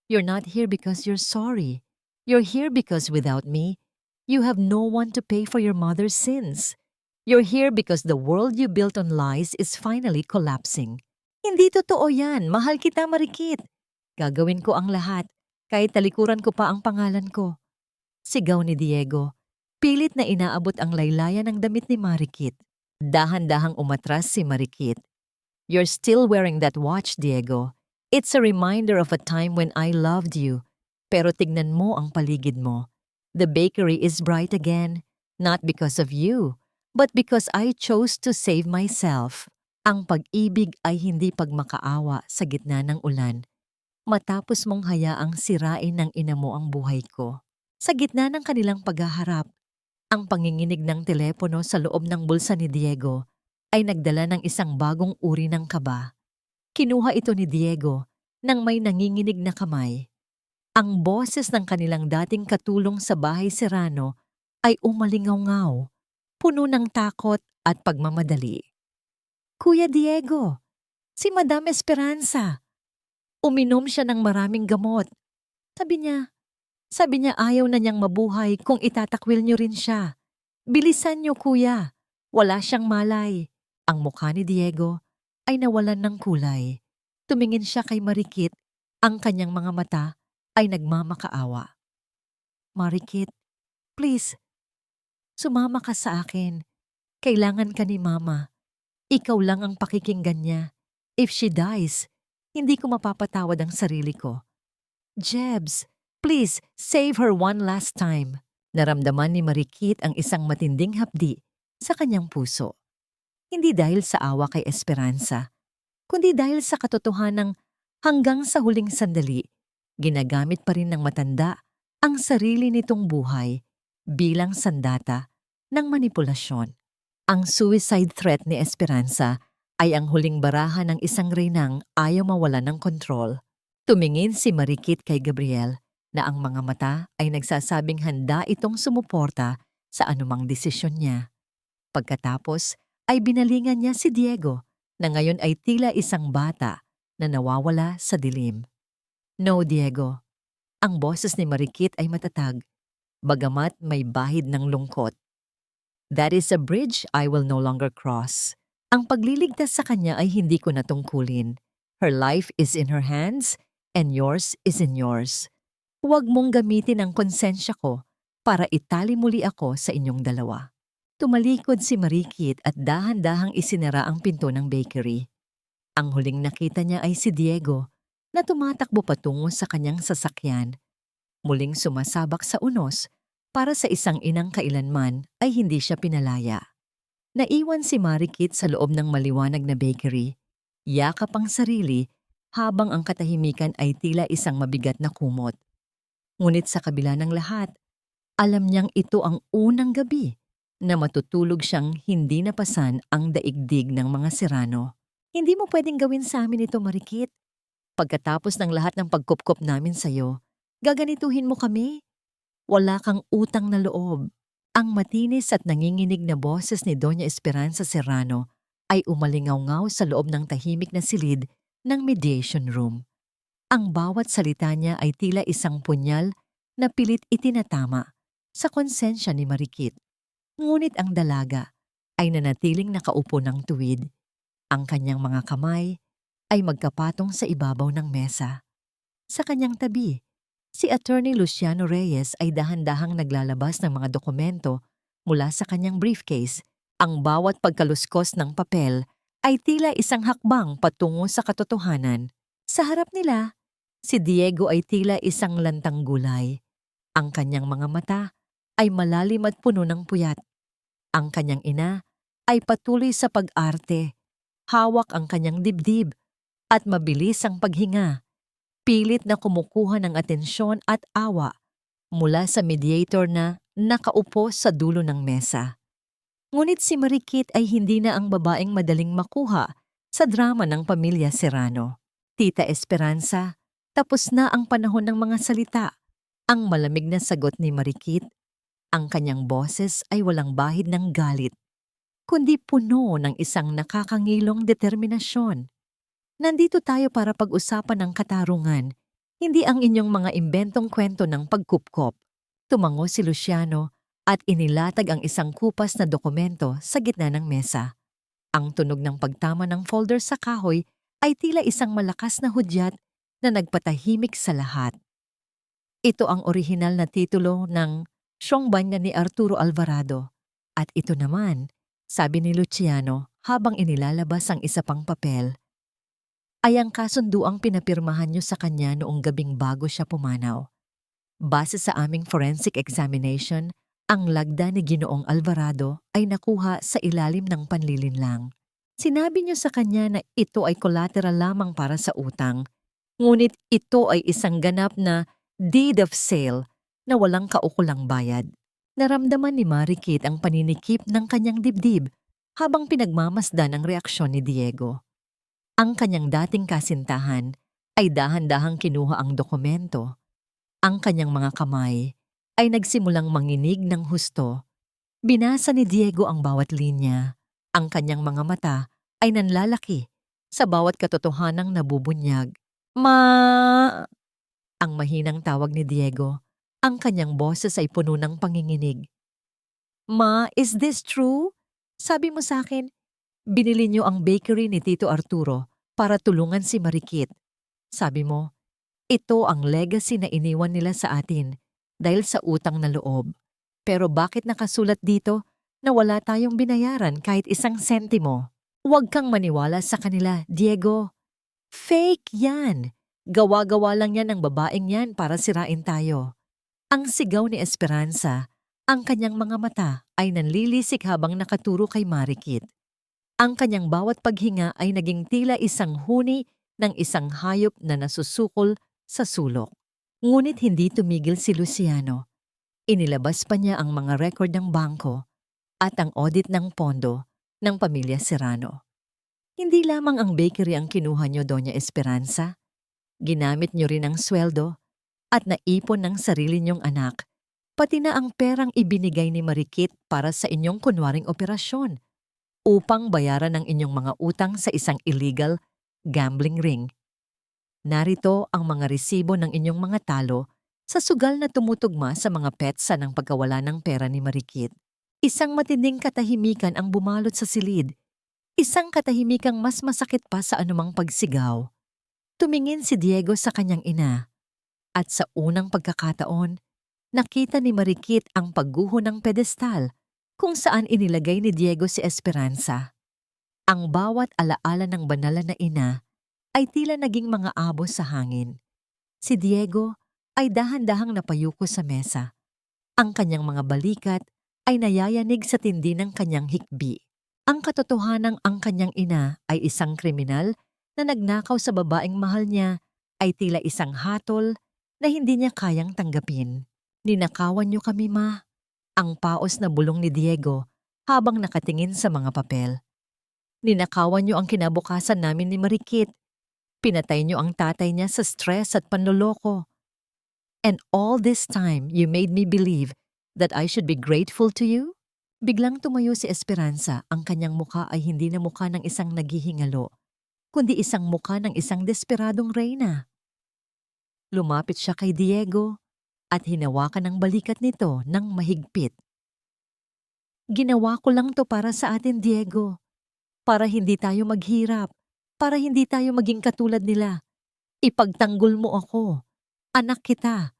[SPEAKER 1] you're not here because you're sorry. You're here because without me, you have no one to pay for your mother's sins. You're here because the world you built on lies is finally collapsing." "Hindi totoo yan. Mahal kita, Marikit. Gagawin ko ang lahat, kahit talikuran ko pa ang pangalan ko." Sigaw ni Diego. Pilit na inaabot ang laylayan ng damit ni Marikit. Dahan-dahang umatras si Marikit. "You're still wearing that watch, Diego. It's a reminder of a time when I loved you. Pero tignan mo ang paligid mo. The bakery is bright again, not because of you, but because I chose to save myself." Ang pag-ibig ay hindi pagmakaawa sa gitna ng ulan, matapos mong hayaang sirain ng ina mo ang buhay ko. Sa gitna ng kanilang paghaharap, ang panginginig ng telepono sa loob ng bulsa ni Diego ay nagdala ng isang bagong uri ng kaba. Kinuha ito ni Diego nang may nanginginig na kamay. Ang boses ng kanilang dating katulong sa bahay Serrano ay umalingaw-ngaw, puno ng takot at pagmamadali. Kuya Diego, si Madam Esperanza. Uminom siya ng maraming gamot. Sabi niya ayaw na niyang mabuhay kung itatakwil niyo rin siya. Bilisan niyo kuya, wala siyang malay. Ang mukha ni Diego ay nawalan ng kulay. Tumingin siya kay Marikit, ang kanyang mga mata ay nagmamakaawa. Marikit, please, sumama ka sa akin. Kailangan ka ni Mama. Ikaw lang ang pakikinggan niya. If she dies, hindi ko mapapatawad ang sarili ko. Jebs, please save her one last time. Naramdaman ni Marikit ang isang matinding hapdi sa kanyang puso. Hindi dahil sa awa kay Esperanza, kundi dahil sa katotohanang hanggang sa huling sandali, ginagamit pa rin ng matanda ang sarili nitong buhay bilang sandata ng manipulasyon. Ang suicide threat ni Esperanza ay ang huling barahan ng isang reynang ayaw mawalan ng kontrol. Tumingin si Marikit kay Gabriel na ang mga mata ay nagsasabing handa itong sumuporta sa anumang desisyon niya. Pagkatapos ay binalingan niya si Diego na ngayon ay tila isang bata na nawawala sa dilim. No, Diego. Ang boses ni Marikit ay matatag, bagamat may bahid ng lungkot. That is a bridge I will no longer cross. Ang pagliligtas sa kanya ay hindi ko natungkulin. Her life is in her hands and yours is in yours. Huwag mong gamitin ang konsensya ko para itali muli ako sa inyong dalawa. Tumalikod si Marikit at dahan-dahang isinara ang pinto ng bakery. Ang huling nakita niya ay si Diego na tumatakbo patungo sa kanyang sasakyan. Muling sumasabak sa unos para sa isang inang kailanman ay hindi siya pinalaya. Naiwan si Marikit sa loob ng maliwanag na bakery. Yakap ang sarili habang ang katahimikan ay tila isang mabigat na kumot. Ngunit sa kabila ng lahat, alam niyang ito ang unang gabi na matutulog siyang hindi napasan ang daigdig ng mga Serrano. Hindi mo pwedeng gawin sa amin ito, Marikit. Pagkatapos ng lahat ng pagkupkop namin sa'yo, gaganituhin mo kami. Wala kang utang na loob. Ang matinis at nanginginig na boses ni Doña Esperanza Serrano ay umalingaw-ngaw sa loob ng tahimik na silid ng mediation room. Ang bawat salita niya ay tila isang punyal na pilit itinatama sa konsensya ni Marikit. Ngunit ang dalaga ay nanatiling nakaupo ng tuwid. Ang kanyang mga kamay ay magkapatong sa ibabaw ng mesa. Sa kanyang tabi, si Attorney Luciano Reyes ay dahan-dahang naglalabas ng mga dokumento mula sa kanyang briefcase. Ang bawat pagkaluskos ng papel ay tila isang hakbang patungo sa katotohanan. Sa harap nila, si Diego ay tila isang lantang gulay. Ang kanyang mga mata ay malalim at puno ng puyat. Ang kanyang ina ay patuloy sa pag-arte. Hawak ang kanyang dibdib at mabilis ang paghinga. Pilit na kumukuha ng atensyon at awa mula sa mediator na nakaupo sa dulo ng mesa. Ngunit si Marikit ay hindi na ang babaeng madaling makuha sa drama ng pamilya Serrano. Tita Esperanza, tapos na ang panahon ng mga salita. Ang malamig na sagot ni Marikit, ang kanyang boses ay walang bahid ng galit, kundi puno ng isang nakakangilong determinasyon. Nandito tayo para pag-usapan ng katarungan, hindi ang inyong mga imbentong kwento ng pagkupkop. Tumango si Luciano at inilatag ang isang kupas na dokumento sa gitna ng mesa. Ang tunog ng pagtama ng folder sa kahoy ay tila isang malakas na hudyat na nagpatahimik sa lahat. Ito ang orihinal na titulo ng Siyong Banya ni Arturo Alvarado. At ito naman, sabi ni Luciano habang inilalabas ang isa pang papel, ay ang kasunduang pinapirmahan niyo sa kanya noong gabing bago siya pumanaw. Base sa aming forensic examination, ang lagda ni Ginoong Alvarado ay nakuha sa ilalim ng panlilinlang. Sinabi niyo sa kanya na ito ay collateral lamang para sa utang, ngunit ito ay isang ganap na deed of sale na walang kaukulang bayad. Naramdaman ni Marikit ang paninikip ng kanyang dibdib habang pinagmamasdan ang reaksyon ni Diego. Ang kanyang dating kasintahan ay dahan-dahang kinuha ang dokumento. Ang kanyang mga kamay ay nagsimulang manginig ng husto. Binasa ni Diego ang bawat linya. Ang kanyang mga mata ay nanlalaki sa bawat katotohanang nabubunyag. Ang mahinang tawag ni Diego. Ang kanyang boses ay puno ng panginginig. Ma, is this true? Sabi mo sa akin, binili niyo ang bakery ni Tito Arturo para tulungan si Marikit. Sabi mo, ito ang legacy na iniwan nila sa atin dahil sa utang na loob. Pero bakit nakasulat dito na wala tayong binayaran kahit isang sentimo? Huwag kang maniwala sa kanila, Diego. Fake yan. Gawa-gawa lang yan ng babaeng yan para sirain tayo. Ang sigaw ni Esperanza, ang kanyang mga mata ay nanlilisik habang nakaturo kay Marikit. Ang kanyang bawat paghinga ay naging tila isang huni ng isang hayop na nasusukol sa sulok. Ngunit hindi tumigil si Luciano. Inilabas pa niya ang mga record ng bangko at ang audit ng pondo ng pamilya Serrano. Hindi lamang ang bakery ang kinuha niyo, Doña Esperanza. Ginamit niyo rin ang sweldo at naipon ng sarili niyong anak, pati na ang perang ibinigay ni Marikit para sa inyong kunwaring operasyon upang bayaran ang inyong mga utang sa isang illegal gambling ring. Narito ang mga resibo ng inyong mga talo sa sugal na tumutugma sa mga petsa ng pagkawala ng pera ni Marikit. Isang matinding katahimikan ang bumalot sa silid. Isang katahimikang mas masakit pa sa anumang pagsigaw. Tumingin si Diego sa kanyang ina. At sa unang pagkakataon, nakita ni Marikit ang pagguho ng pedestal kung saan inilagay ni Diego si Esperanza. Ang bawat alaala ng banalan na ina ay tila naging mga abo sa hangin. Si Diego ay dahan-dahang napayuko sa mesa. Ang kanyang mga balikat ay nayayanig sa tindi ng kanyang hikbi. Ang katotohanang ang kanyang ina ay isang kriminal na nagnakaw sa babaeng mahal niya ay tila isang hatol na hindi niya kayang tanggapin. Ninakawan niyo kami, Ma. Ang paos na bulong ni Diego habang nakatingin sa mga papel. Ninakawan niyo ang kinabukasan namin ni Marikit. Pinatay niyo ang tatay niya sa stress at panloloko. And all this time, you made me believe that I should be grateful to you? Biglang tumayo si Esperanza, ang kanyang mukha ay hindi na mukha ng isang naghihingalo, kundi isang mukha ng isang desperadong reyna. Lumapit siya kay Diego at hinawakan ang balikat nito ng mahigpit. Ginawa ko lang to para sa atin, Diego. Para hindi tayo maghirap, para hindi tayo maging katulad nila. Ipagtanggol mo ako. Anak kita.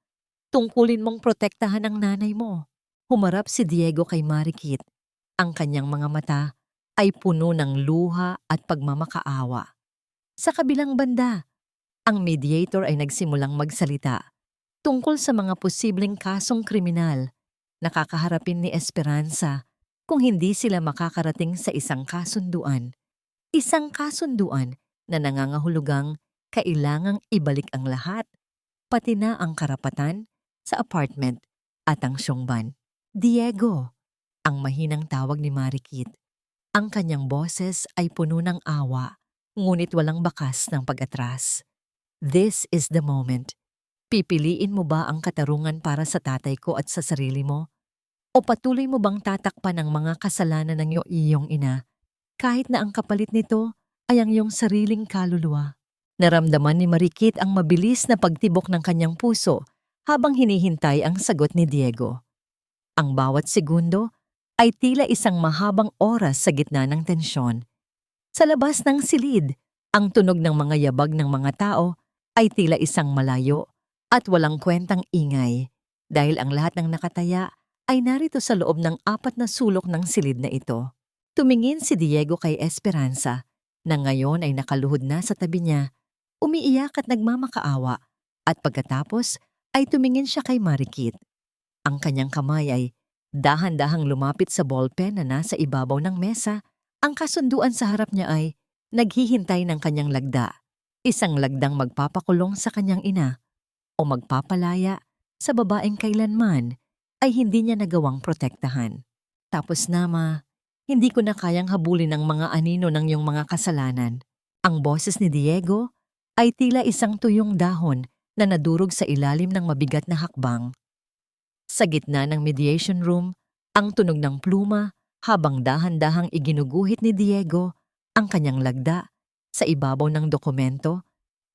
[SPEAKER 1] Tungkulin mong protektahan ang nanay mo. Humarap si Diego kay Marikit. Ang kanyang mga mata ay puno ng luha at pagmamakaawa. Sa kabilang banda, ang mediator ay nagsimulang magsalita tungkol sa mga posibleng kasong kriminal na kakaharapin ni Esperanza kung hindi sila makakarating sa isang kasunduan. Isang kasunduan na nangangahulugang kailangang ibalik ang lahat, pati na ang karapatan sa apartment at ang syongban. Diego, ang mahinang tawag ni Marikit. Ang kanyang boses ay puno ng awa, ngunit walang bakas ng pag-atras. This is the moment. Pipiliin mo ba ang katarungan para sa tatay ko at sa sarili mo? O patuloy mo bang tatakpan ang mga kasalanan ng iyong ina, kahit na ang kapalit nito ay ang iyong sariling kaluluwa? Naramdaman ni Marikit ang mabilis na pagtibok ng kanyang puso habang hinihintay ang sagot ni Diego. Ang bawat segundo ay tila isang mahabang oras sa gitna ng tensyon. Sa labas ng silid, ang tunog ng mga yabag ng mga tao ay tila isang malayo at walang kwentang ingay dahil ang lahat ng nakataya ay narito sa loob ng 4 na sulok ng silid na ito. Tumingin si Diego kay Esperanza na ngayon ay nakaluhod na sa tabi niya, umiiyak at nagmamakaawa, at pagkatapos ay tumingin siya kay Marikit. Ang kanyang kamay ay dahan-dahang lumapit sa ballpen na nasa ibabaw ng mesa Ang kasunduan sa harap niya ay naghihintay ng kanyang lagda, isang lagdang magpapakulong sa kanyang ina o magpapalaya sa babaeng kailanman ay hindi niya nagawang protektahan. Tapos hindi ko na kayang habulin ang mga anino ng iyong mga kasalanan. Ang boses ni Diego ay tila isang tuyong dahon na nadurog sa ilalim ng mabigat na hakbang. Sa gitna ng mediation room, ang tunog ng pluma habang dahan-dahang iginuguhit ni Diego ang kanyang lagda sa ibabaw ng dokumento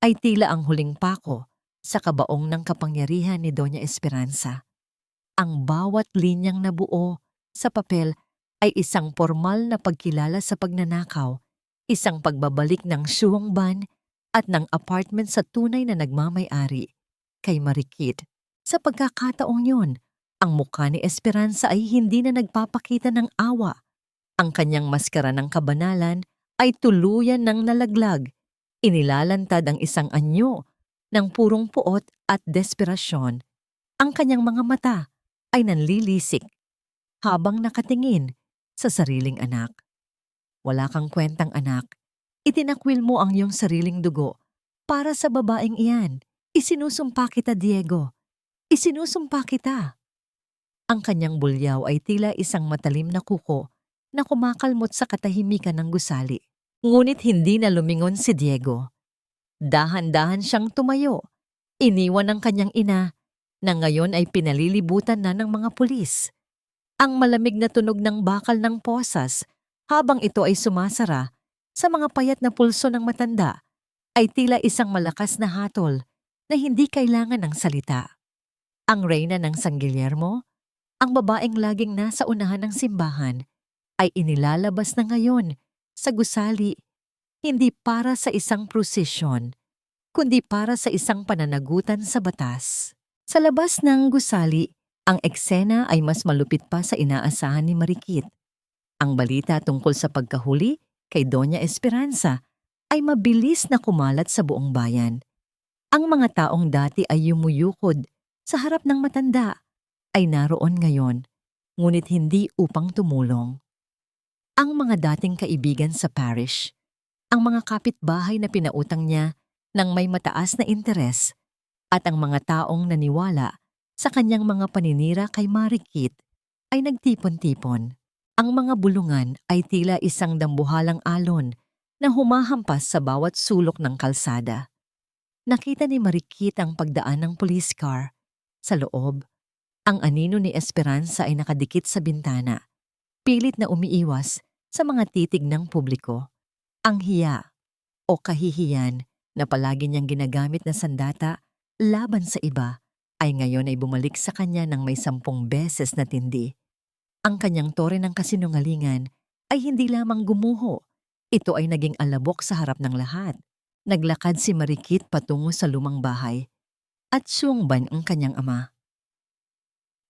[SPEAKER 1] ay tila ang huling pako sa kabaong ng kapangyarihan ni Doña Esperanza. Ang bawat linyang nabuo sa papel ay isang formal na pagkilala sa pagnanakaw, isang pagbabalik ng suwang ban at ng apartment sa tunay na nagmamay-ari, kay Marikit. Sa pagkakataong yun, ang mukha ni Esperanza ay hindi na nagpapakita ng awa. Ang kanyang maskara ng kabanalan ay tuluyan ng nalaglag. Inilalantad ang isang anyo ng purong puot at desperasyon. Ang kanyang mga mata ay nanlilisik habang nakatingin sa sariling anak. Wala kang kwentang anak. Itinakwil mo ang iyong sariling dugo para sa babaeng iyan. Isinusumpa kita, Diego. Isinusumpa kita. Ang kanyang bulyaw ay tila isang matalim na kuko na kumakalmot sa katahimikan ng gusali. Ngunit hindi na lumingon si Diego. Dahan-dahan siyang tumayo. Iniwan ng kanyang ina na ngayon ay pinalilibutan na ng mga pulis. Ang malamig na tunog ng bakal ng posas habang ito ay sumasara sa mga payat na pulso ng matanda ay tila isang malakas na hatol na hindi kailangan ng salita. Ang reyna ng San Guillermo, ang babaeng laging nasa unahan ng simbahan, ay inilalabas na ngayon sa gusali, hindi para sa isang prosesyon, kundi para sa isang pananagutan sa batas. Sa labas ng gusali, ang eksena ay mas malupit pa sa inaasahan ni Marikit. Ang balita tungkol sa pagkahuli kay Doña Esperanza ay mabilis na kumalat sa buong bayan. Ang mga taong dati ay yumuyukod sa harap ng matanda ay naroon ngayon, ngunit hindi upang tumulong. Ang mga dating kaibigan sa parish, ang mga kapitbahay na pinautang niya ng may mataas na interes, at ang mga taong naniwala sa kanyang mga paninira kay Marikit ay nagtipon-tipon. Ang mga bulungan ay tila isang dambuhalang alon na humahampas sa bawat sulok ng kalsada. Nakita ni Marikit ang pagdaan ng police car. Sa loob, ang anino ni Esperanza ay nakadikit sa bintana, pilit na umiiwas sa mga titig ng publiko. Ang hiya o kahihiyan na palagi niyang ginagamit na sandata laban sa iba ay ngayon ay bumalik sa kanya ng may 10 beses na tindi. Ang kanyang tore ng kasinungalingan ay hindi lamang gumuho, ito ay naging alabok sa harap ng lahat. Naglakad si Marikit patungo sa lumang bahay at sungban ang kanyang ama.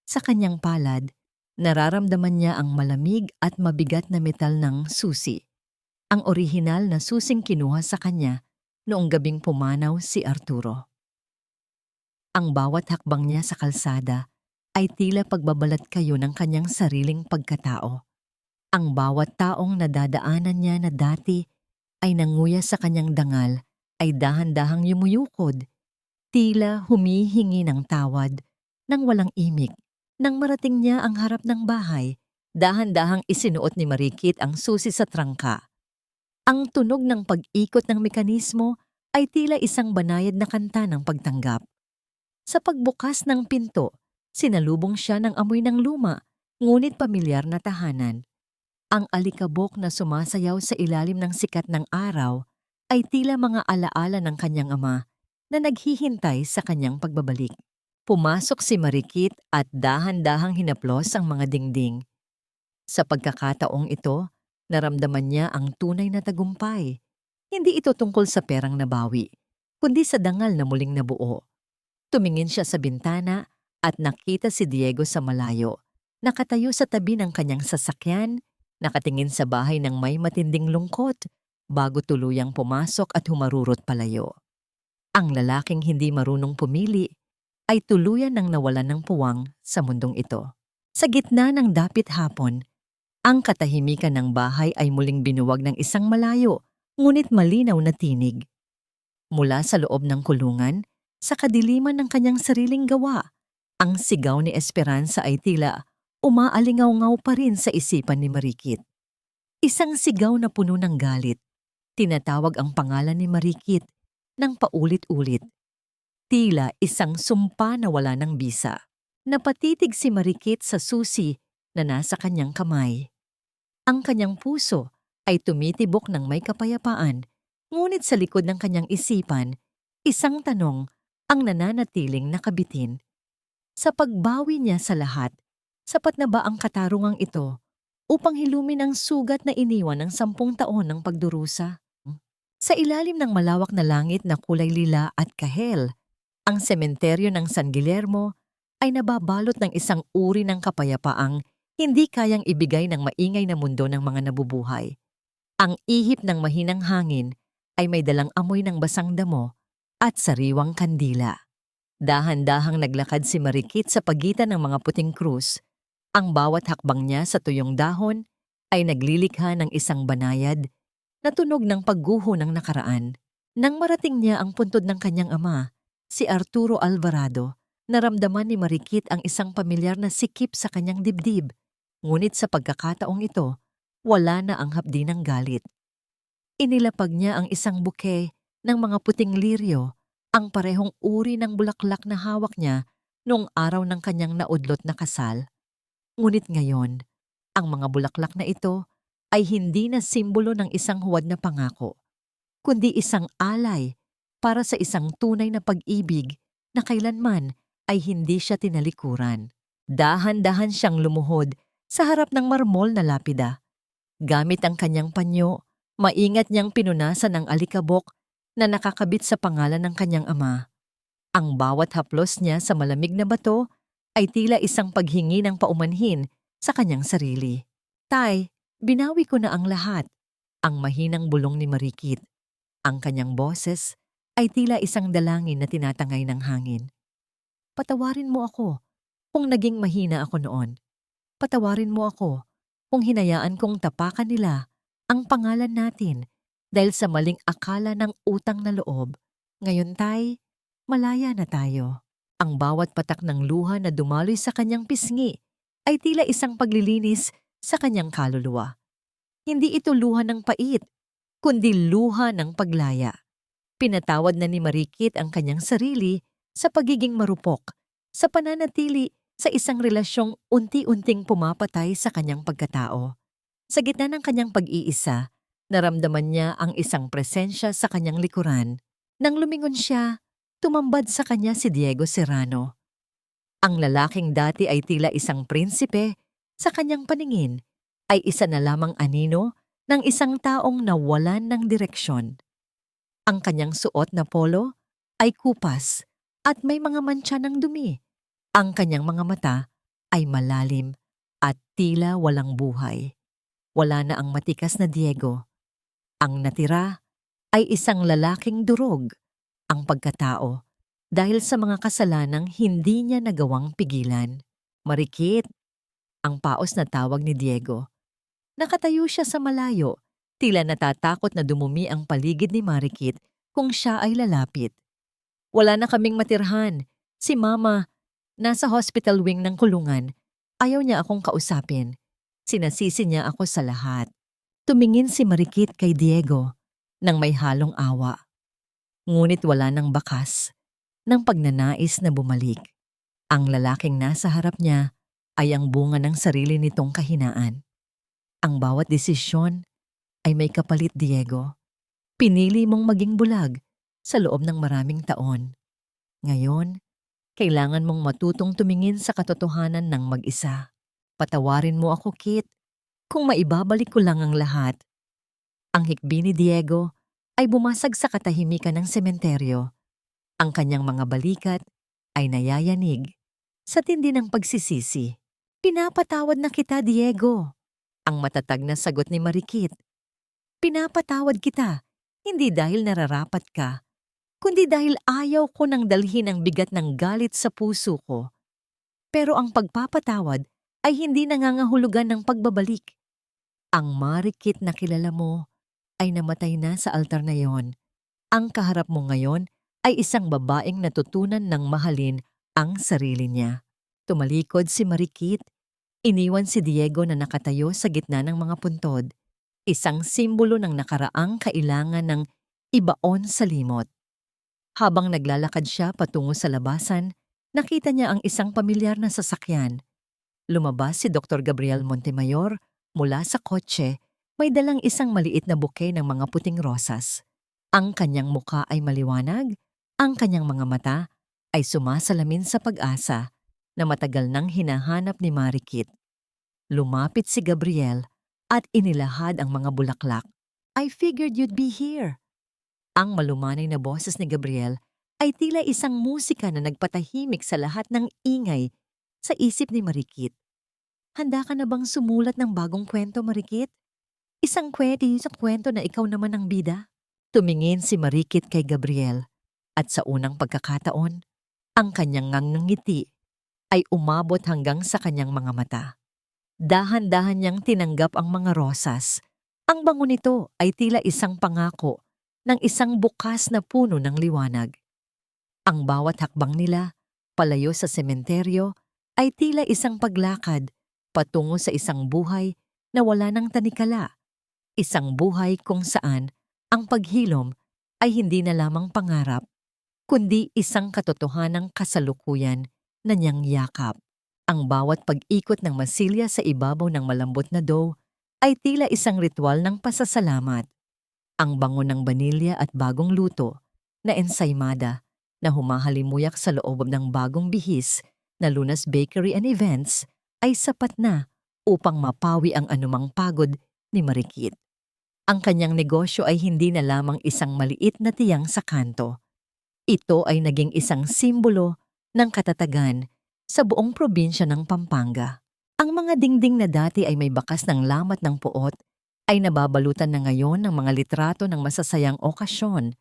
[SPEAKER 1] Sa kanyang palad, nararamdaman niya ang malamig at mabigat na metal ng susi, ang orihinal na susing kinuha sa kanya noong gabing pumanaw si Arturo. Ang bawat hakbang niya sa kalsada ay tila pagbabalat kayo ng kanyang sariling pagkatao. Ang bawat taong nadadaanan niya na dati ay nanguya sa kanyang dangal ay dahan-dahang yumuyukod, tila humihingi ng tawad nang walang imik. Nang marating niya ang harap ng bahay, dahan-dahang isinuot ni Marikit ang susi sa trangka. Ang tunog ng pag-ikot ng mekanismo ay tila isang banayad na kanta ng pagtanggap. Sa pagbukas ng pinto, sinalubong siya ng amoy ng luma, ngunit pamilyar na tahanan. Ang alikabok na sumasayaw sa ilalim ng sikat ng araw ay tila mga alaala ng kanyang ama na naghihintay sa kanyang pagbabalik. Pumasok si Marikit at dahan-dahang hinaplos ang mga dingding. Sa pagkakataong ito, naramdaman niya ang tunay na tagumpay. Hindi ito tungkol sa perang nabawi, kundi sa dangal na muling nabuo. Tumingin siya sa bintana at nakita si Diego sa malayo, nakatayo sa tabi ng kanyang sasakyan, nakatingin sa bahay ng may matinding lungkot bago tuluyang pumasok at humarurot palayo. Ang lalaking hindi marunong pumili ay tuluyan ng nawalan ng puwang sa mundong ito. Sa gitna ng dapit hapon, Ang katahimikan ng bahay ay muling binuwag ng isang malayo, ngunit malinaw na tinig. Mula sa loob ng kulungan, sa kadiliman ng kanyang sariling gawa, ang sigaw ni Esperanza ay tila umaalingaw-ngaw pa rin sa isipan ni Marikit. Isang sigaw na puno ng galit. Tinatawag ang pangalan ni Marikit ng paulit-ulit. Tila isang sumpa na wala ng bisa. Napatitig si Marikit sa susi na nasa kanyang kamay. Ang kanyang puso ay tumitibok ng may kapayapaan, ngunit sa likod ng kanyang isipan, isang tanong ang nananatiling nakabitin. Sa pagbawi niya sa lahat, sapat na ba ang katarungang ito upang hilumin ang sugat na iniwan ng 10 taon ng pagdurusa? Sa ilalim ng malawak na langit na kulay lila at kahel, ang sementeryo ng San Guillermo ay nababalot ng isang uri ng kapayapaang hindi kayang ibigay ng maingay na mundo ng mga nabubuhay. Ang ihip ng mahinang hangin ay may dalang amoy ng basang damo at sariwang kandila. Dahan-dahang naglakad si Marikit sa pagitan ng mga puting krus. Ang bawat hakbang niya sa tuyong dahon ay naglilikha ng isang banayad na tunog ng pagguho ng nakaraan. Nang marating niya ang puntod ng kanyang ama, si Arturo Alvarado, naramdaman ni Marikit ang isang pamilyar na sikip sa kanyang dibdib. Ngunit sa pagkakataong ito, wala na ang hapdi ng galit. Inilapag niya ang isang buke ng mga puting liryo, ang parehong uri ng bulaklak na hawak niya noong araw ng kanyang naudlot na kasal. Ngunit ngayon, ang mga bulaklak na ito ay hindi na simbolo ng isang huwad na pangako, kundi isang alay para sa isang tunay na pag-ibig na kailanman ay hindi siya tinalikuran. Dahan-dahan siyang lumuhod sa harap ng marmol na lapida. Gamit ang kanyang panyo, maingat niyang pinunasan ang alikabok na nakakabit sa pangalan ng kanyang ama. Ang bawat haplos niya sa malamig na bato ay tila isang paghingi ng paumanhin sa kanyang sarili. Tay, binawi ko na ang lahat. Ang mahinang bulong ni Marikit. Ang kanyang boses ay tila isang dalangin na tinatangay ng hangin. Patawarin mo ako kung naging mahina ako noon. Patawarin mo ako kung hinayaan kong tapakan nila ang pangalan natin dahil sa maling akala ng utang na loob. Ngayon tay, malaya na tayo. Ang bawat patak ng luha na dumaloy sa kanyang pisngi ay tila isang paglilinis sa kanyang kaluluwa. Hindi ito luha ng pait, kundi luha ng paglaya. Pinatawad na ni Marikit ang kanyang sarili sa pagiging marupok, sa pananatili sa isang relasyong unti-unting pumapatay sa kanyang pagkatao. Sa gitna ng kanyang pag-iisa, naramdaman niya ang isang presensya sa kanyang likuran. Nang lumingon siya, tumambad sa kanya si Diego Serrano. Ang lalaking dati ay tila isang prinsipe, sa kanyang paningin ay isa na lamang anino ng isang taong nawalan ng direksyon. Ang kanyang suot na polo ay kupas at may mga mantsa ng dumi. Ang kanyang mga mata ay malalim at tila walang buhay. Wala na ang matikas na Diego. Ang natira ay isang lalaking durog, ang pagkatao, dahil sa mga kasalanang hindi niya nagawang pigilan. Marikit, ang paos na tawag ni Diego. Nakatayo siya sa malayo, tila natatakot na dumumi ang paligid ni Marikit kung siya ay lalapit. Wala na kaming matirhan. Si Mama, nasa hospital wing ng kulungan. Ayaw niya akong kausapin. Sinasisi niya ako sa lahat. Tumingin si Marikit kay Diego nang may halong awa. Ngunit wala nang bakas ng pagnanais na bumalik. Ang lalaking nasa harap niya ay ang bunga ng sarili nitong kahinaan. Ang bawat desisyon ay may kapalit, Diego. Pinili mong maging bulag sa loob ng maraming taon. Ngayon, kailangan mong matutong tumingin sa katotohanan ng mag-isa. Patawarin mo ako, Kit, kung maibabalik ko lang ang lahat. Ang hikbi ni Diego ay bumasag sa katahimikan ng sementeryo. Ang kanyang mga balikat ay nayayanig sa tindi ng pagsisisi. Pinapatawad na kita, Diego. Ang matatag na sagot ni Marikit. Pinapatawad kita, hindi dahil nararapat ka, kundi dahil ayaw ko nang dalhin ang bigat ng galit sa puso ko. Pero ang pagpapatawad ay hindi nangangahulugan ng pagbabalik. Ang Marikit na kilala mo ay namatay na sa altar na yon. Ang kaharap mo ngayon ay isang babaeng natutunan ng mahalin ang sarili niya. Tumalikod si Marikit. Iniwan si Diego na nakatayo sa gitna ng mga puntod, isang simbolo ng nakaraang kailangan ng ibaon sa limot. Habang naglalakad siya patungo sa labasan, nakita niya ang isang pamilyar na sasakyan. Lumabas si Dr. Gabriel Montemayor mula sa kotse, may dalang isang maliit na bouquet ng mga puting rosas. Ang kanyang muka ay maliwanag, ang kanyang mga mata ay sumasalamin sa pag-asa na matagal nang hinahanap ni Marikit. Lumapit si Gabriel at inilahad ang mga bulaklak. "I figured you'd be here." Ang malumanay na boses ni Gabriel ay tila isang musika na nagpatahimik sa lahat ng ingay sa isip ni Marikit. "Handa ka na bang sumulat ng bagong kwento, Marikit? Isang kwento na ikaw naman ang bida?" Tumingin si Marikit kay Gabriel at sa unang pagkakataon, ang kanyang ngiti ay umabot hanggang sa kanyang mga mata. Dahan-dahan niyang tinanggap ang mga rosas. Ang bango nito ay tila isang pangako ng isang bukas na puno ng liwanag. Ang bawat hakbang nila, palayo sa sementeryo, ay tila isang paglakad patungo sa isang buhay na wala ng tanikala. Isang buhay kung saan ang paghilom ay hindi na lamang pangarap, kundi isang katotohanang kasalukuyan na niyang yakap. Ang bawat pag-ikot ng masilya sa ibabaw ng malambot na dough ay tila isang ritual ng pasasalamat. Ang bango ng banilya at bagong luto na ensaymada na humahalimuyak sa loob ng bagong bihis na Lunas Bakery and Events ay sapat na upang mapawi ang anumang pagod ni Marikit. Ang kanyang negosyo ay hindi na lamang isang maliit na tiyang sa kanto. Ito ay naging isang simbolo ng katatagan sa buong probinsya ng Pampanga. Ang mga dingding na dati ay may bakas ng lamat ng puot ay nababalutan na ngayon ng mga litrato ng masasayang okasyon,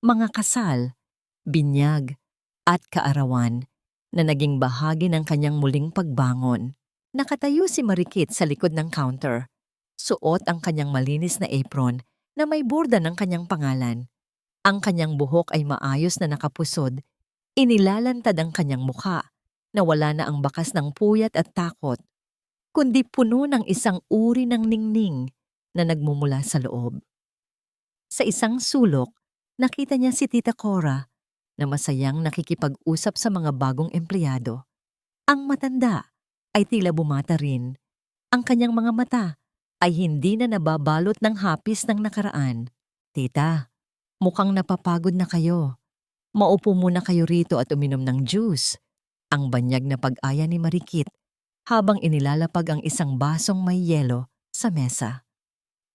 [SPEAKER 1] mga kasal, binyag, at kaarawan na naging bahagi ng kanyang muling pagbangon. Nakatayo si Marikit sa likod ng counter. Suot ang kanyang malinis na apron na may borda ng kanyang pangalan. Ang kanyang buhok ay maayos na nakapusod. Inilalantad ang kanyang mukha na wala na ang bakas ng puyat at takot, kundi puno ng isang uri ng ningning na nagmumula sa loob. Sa isang sulok, nakita niya si Tita Cora na masayang nakikipag-usap sa mga bagong empleyado. Ang matanda ay tila bumata rin. Ang kanyang mga mata ay hindi na nababalot ng hapis ng nakaraan. "Tita, mukhang napapagod na kayo. Maupo muna kayo rito at uminom ng juice." Ang banyag na pag-aya ni Marikit habang inilalapag ang isang basong may yelo sa mesa.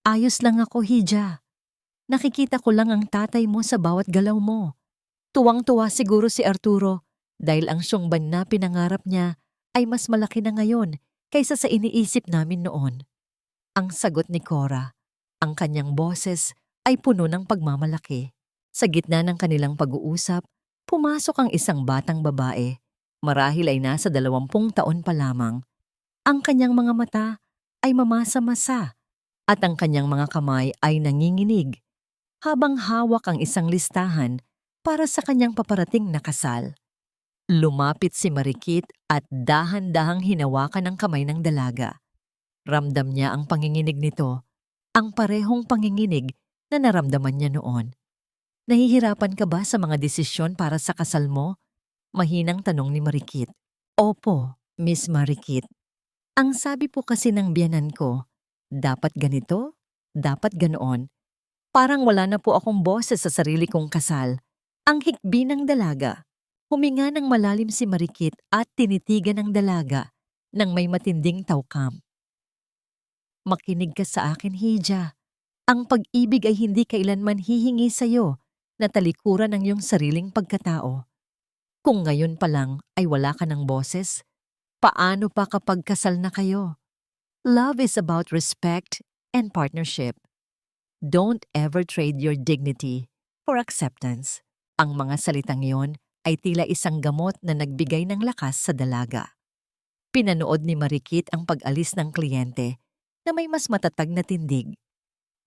[SPEAKER 1] "Ayos lang ako, Hija. Nakikita ko lang ang tatay mo sa bawat galaw mo. Tuwang-tuwa siguro si Arturo dahil ang siyongban na pinangarap niya ay mas malaki na ngayon kaysa sa iniisip namin noon." Ang sagot ni Cora, ang kanyang boses ay puno ng pagmamalaki. Sa gitna ng kanilang pag-uusap, pumasok ang isang batang babae. Marahil ay nasa 20 taon pa lamang. Ang kanyang mga mata ay mamasa-masa at ang kanyang mga kamay ay nanginginig habang hawak ang isang listahan para sa kanyang paparating na kasal. Lumapit si Marikit at dahan-dahang hinawakan ang kamay ng dalaga. Ramdam niya ang panginginig nito, ang parehong panginginig na naramdaman niya noon. "Nahihirapan ka ba sa mga desisyon para sa kasal mo?" Mahinang tanong ni Marikit. "Opo, Miss Marikit. Ang sabi po kasi ng biyenan ko, dapat ganito, dapat ganoon. Parang wala na po akong boses sa sarili kong kasal." Ang hikbi ng dalaga. Huminga ng malalim si Marikit at tinitigan ng dalaga ng may matinding tawkam. "Makinig ka sa akin, Hija. Ang pag-ibig ay hindi kailanman hihingi sa'yo na talikuran ng iyong sariling pagkatao. Kung ngayon pa lang ay wala ka ng boses, paano pa kapag kasal na kayo? Love is about respect and partnership. Don't ever trade your dignity for acceptance." Ang mga salitang iyon ay tila isang gamot na nagbigay ng lakas sa dalaga. Pinanood ni Marikit ang pag-alis ng kliyente na may mas matatag na tindig.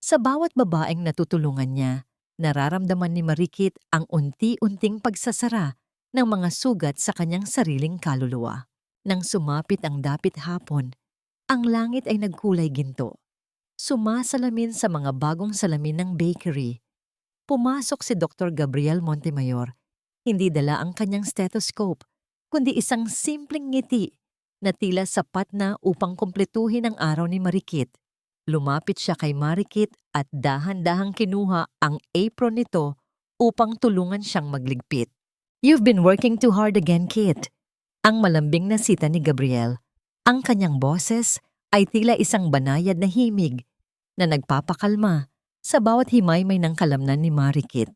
[SPEAKER 1] Sa bawat babaeng natutulungan niya, nararamdaman ni Marikit ang unti-unting pagsasara ng mga sugat sa kanyang sariling kaluluwa. Nang sumapit ang dapit hapon, ang langit ay nagkulay ginto. Sumasalamin sa mga bagong salamin ng bakery. Pumasok si Dr. Gabriel Montemayor. Hindi dala ang kanyang stethoscope, kundi isang simpleng ngiti na tila sapat na upang kumpletuhin ang araw ni Marikit. Lumapit siya kay Marikit at dahan-dahang kinuha ang apron nito upang tulungan siyang magligpit. "You've been working too hard again, Kit." Ang malambing na sita ni Gabriel. Ang kanyang boses ay tila isang banayad na himig na nagpapakalma sa bawat himay-may ng kalamnan ni Marikit.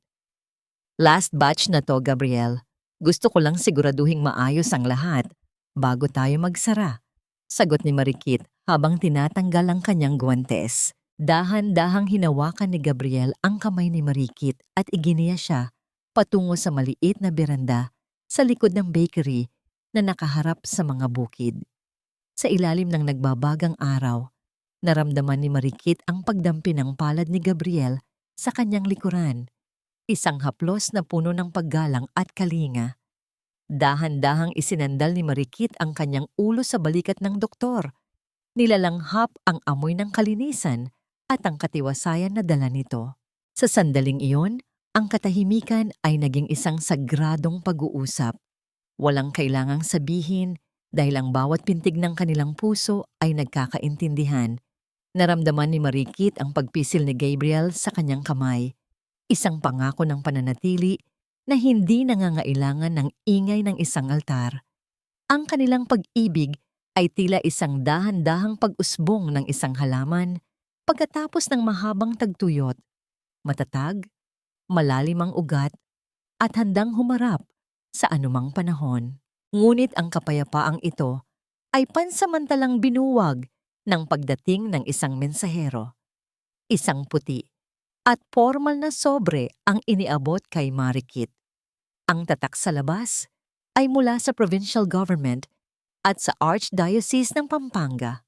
[SPEAKER 1] "Last batch na to, Gabriel. Gusto ko lang siguraduhing maayos ang lahat bago tayo magsara," sagot ni Marikit habang tinatanggal ang kanyang guwantes. Dahan-dahang hinawakan ni Gabriel ang kamay ni Marikit at iginiya siya patungo sa maliit na beranda sa likod ng bakery na nakaharap sa mga bukid. Sa ilalim ng nagbabagang araw, naramdaman ni Marikit ang pagdampi ng palad ni Gabriel sa kanyang likuran. Isang haplos na puno ng paggalang at kalinga. Dahan-dahang isinandal ni Marikit ang kanyang ulo sa balikat ng doktor. Nilalanghap ang amoy ng kalinisan at ang katiwasayan na dala nito. Sa sandaling iyon, ang katahimikan ay naging isang sagradong pag-uusap. Walang kailangang sabihin dahil ang bawat pintig ng kanilang puso ay nagkakaintindihan. Naramdaman ni Marikit ang pagpisil ni Gabriel sa kanyang kamay. Isang pangako ng pananatili na hindi nangangailangan ng ingay ng isang altar. Ang kanilang pag-ibig ay tila isang dahan-dahang pag-usbong ng isang halaman pagkatapos ng mahabang tagtuyot. Matatag, malalim ang ugat, at handang humarap sa anumang panahon. Ngunit ang kapayapaang ito ay pansamantalang binuwag ng pagdating ng isang mensahero. Isang puti at formal na sobre ang iniabot kay Marikit. Ang tatak sa labas ay mula sa provincial government at sa Archdiocese ng Pampanga.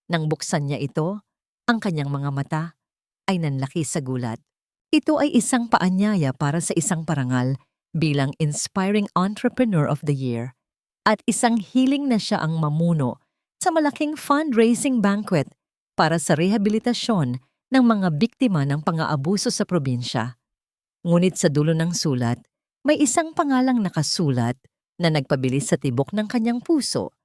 [SPEAKER 1] Nang buksan niya ito, ang kanyang mga mata ay nanlaki sa gulat. Ito ay isang paanyaya para sa isang parangal bilang Inspiring Entrepreneur of the Year at isang hiling na siya ang mamuno sa malaking fundraising banquet para sa rehabilitasyon ng mga biktima ng pang-aabuso sa probinsya. Ngunit sa dulo ng sulat, may isang pangalang nakasulat na nagpabilis sa tibok ng kanyang puso.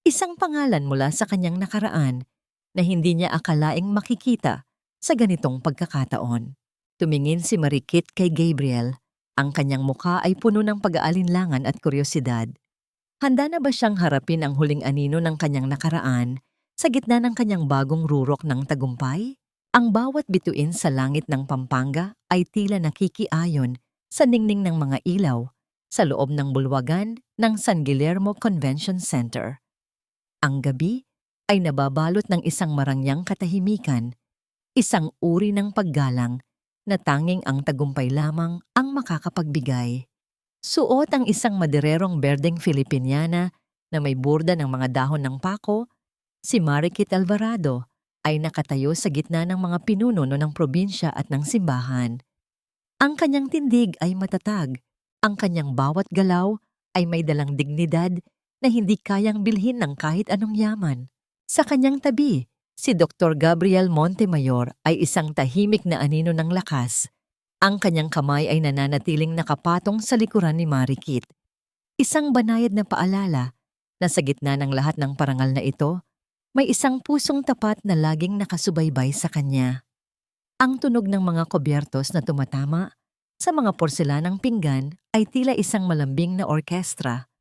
[SPEAKER 1] Isang pangalan mula sa kanyang nakaraan na hindi niya akalaing makikita sa ganitong pagkakataon. Tumingin si Marikit kay Gabriel. Ang kanyang mukha ay puno ng pag-aalinlangan at kuryosidad. Handa na ba siyang harapin ang huling anino ng kanyang nakaraan sa gitna ng kanyang bagong rurok ng tagumpay? Ang bawat bituin sa langit ng Pampanga ay tila nakikiayon sa ningning ng mga ilaw sa loob ng bulwagan ng San Guillermo Convention Center. Ang gabi ay nababalot ng isang marangyang katahimikan, isang uri ng paggalang na tanging ang tagumpay lamang ang makakapagbigay. Suot ang isang madererong berdeng Filipiniana na may burda ng mga dahon ng pako, si Marikit Alvarado ay nakatayo sa gitna ng mga pinuno ng probinsya at ng simbahan. Ang kanyang tindig ay matatag, ang kanyang bawat galaw ay may dalang dignidad na hindi kayang bilhin ng kahit anong yaman. Sa kanyang tabi, si Dr. Gabriel Montemayor ay isang tahimik na anino ng lakas. Ang kanyang kamay ay nananatiling nakapatong sa likuran ni Marikit. Isang banayad na paalala na sa gitna ng lahat ng parangal na ito, may isang pusong tapat na laging nakasubaybay sa kanya. Ang tunog ng mga kobyertos na tumatama sa mga porselanang pinggan ay tila isang malambing na orkestra.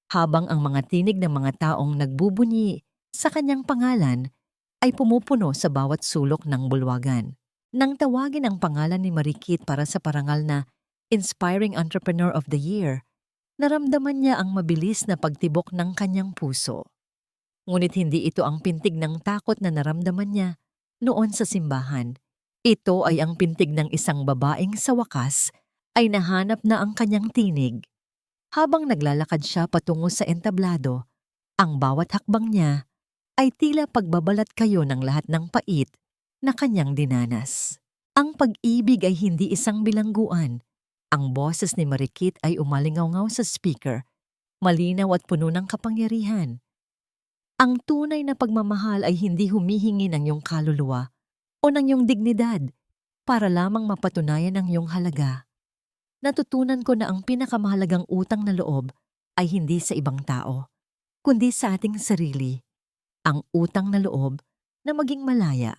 [SPEAKER 1] Habang ang mga tinig ng mga taong nagbubunyi sa kanyang pangalan ay pumupuno sa bawat sulok ng bulwagan. Nang tawagin ang pangalan ni Marikit para sa parangal na Inspiring Entrepreneur of the Year, naramdaman niya ang mabilis na pagtibok ng kanyang puso. Ngunit hindi ito ang pintig ng takot na naramdaman niya noon sa simbahan. Ito ay ang pintig ng isang babaeng sa wakas ay nahanap na ang kanyang tinig. Habang naglalakad siya patungo sa entablado, ang bawat hakbang niya ay tila pagbabalat kayo ng lahat ng pait na kanyang dinanas. Ang pag-ibig ay hindi isang bilangguan. Ang boses ni Marikit ay umalingaw sa speaker, malinaw at puno ng kapangyarihan. Ang tunay na pagmamahal ay hindi humihingi ng iyong kaluluwa o ng iyong dignidad para lamang mapatunayan ang iyong halaga. Natutunan ko na ang pinakamahalagang utang na loob ay hindi sa ibang tao, kundi sa ating sarili. Ang utang na loob na maging malaya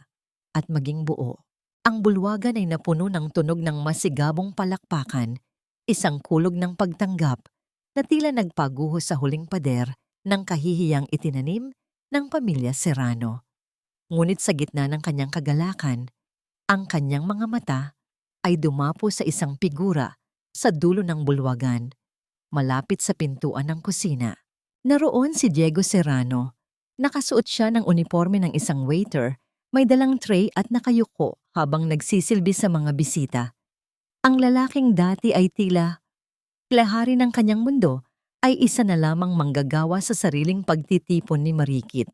[SPEAKER 1] at maging buo. Ang bulwagan ay napuno ng tunog ng masigabong palakpakan, isang kulog ng pagtanggap na tila nagpaguho sa huling pader ng kahihiyang itinanim ng pamilya Serrano. Ngunit sa gitna ng kanyang kagalakan, ang kanyang mga mata ay dumapo sa isang figura sa dulo ng bulwagan, malapit sa pintuan ng kusina. Naroon si Diego Serrano. Nakasuot siya ng uniforme ng isang waiter, may dalang tray at nakayuko habang nagsisilbi sa mga bisita. Ang lalaking dati ay tila lahari ng kanyang mundo ay isa na lamang manggagawa sa sariling pagtitipon ni Marikit.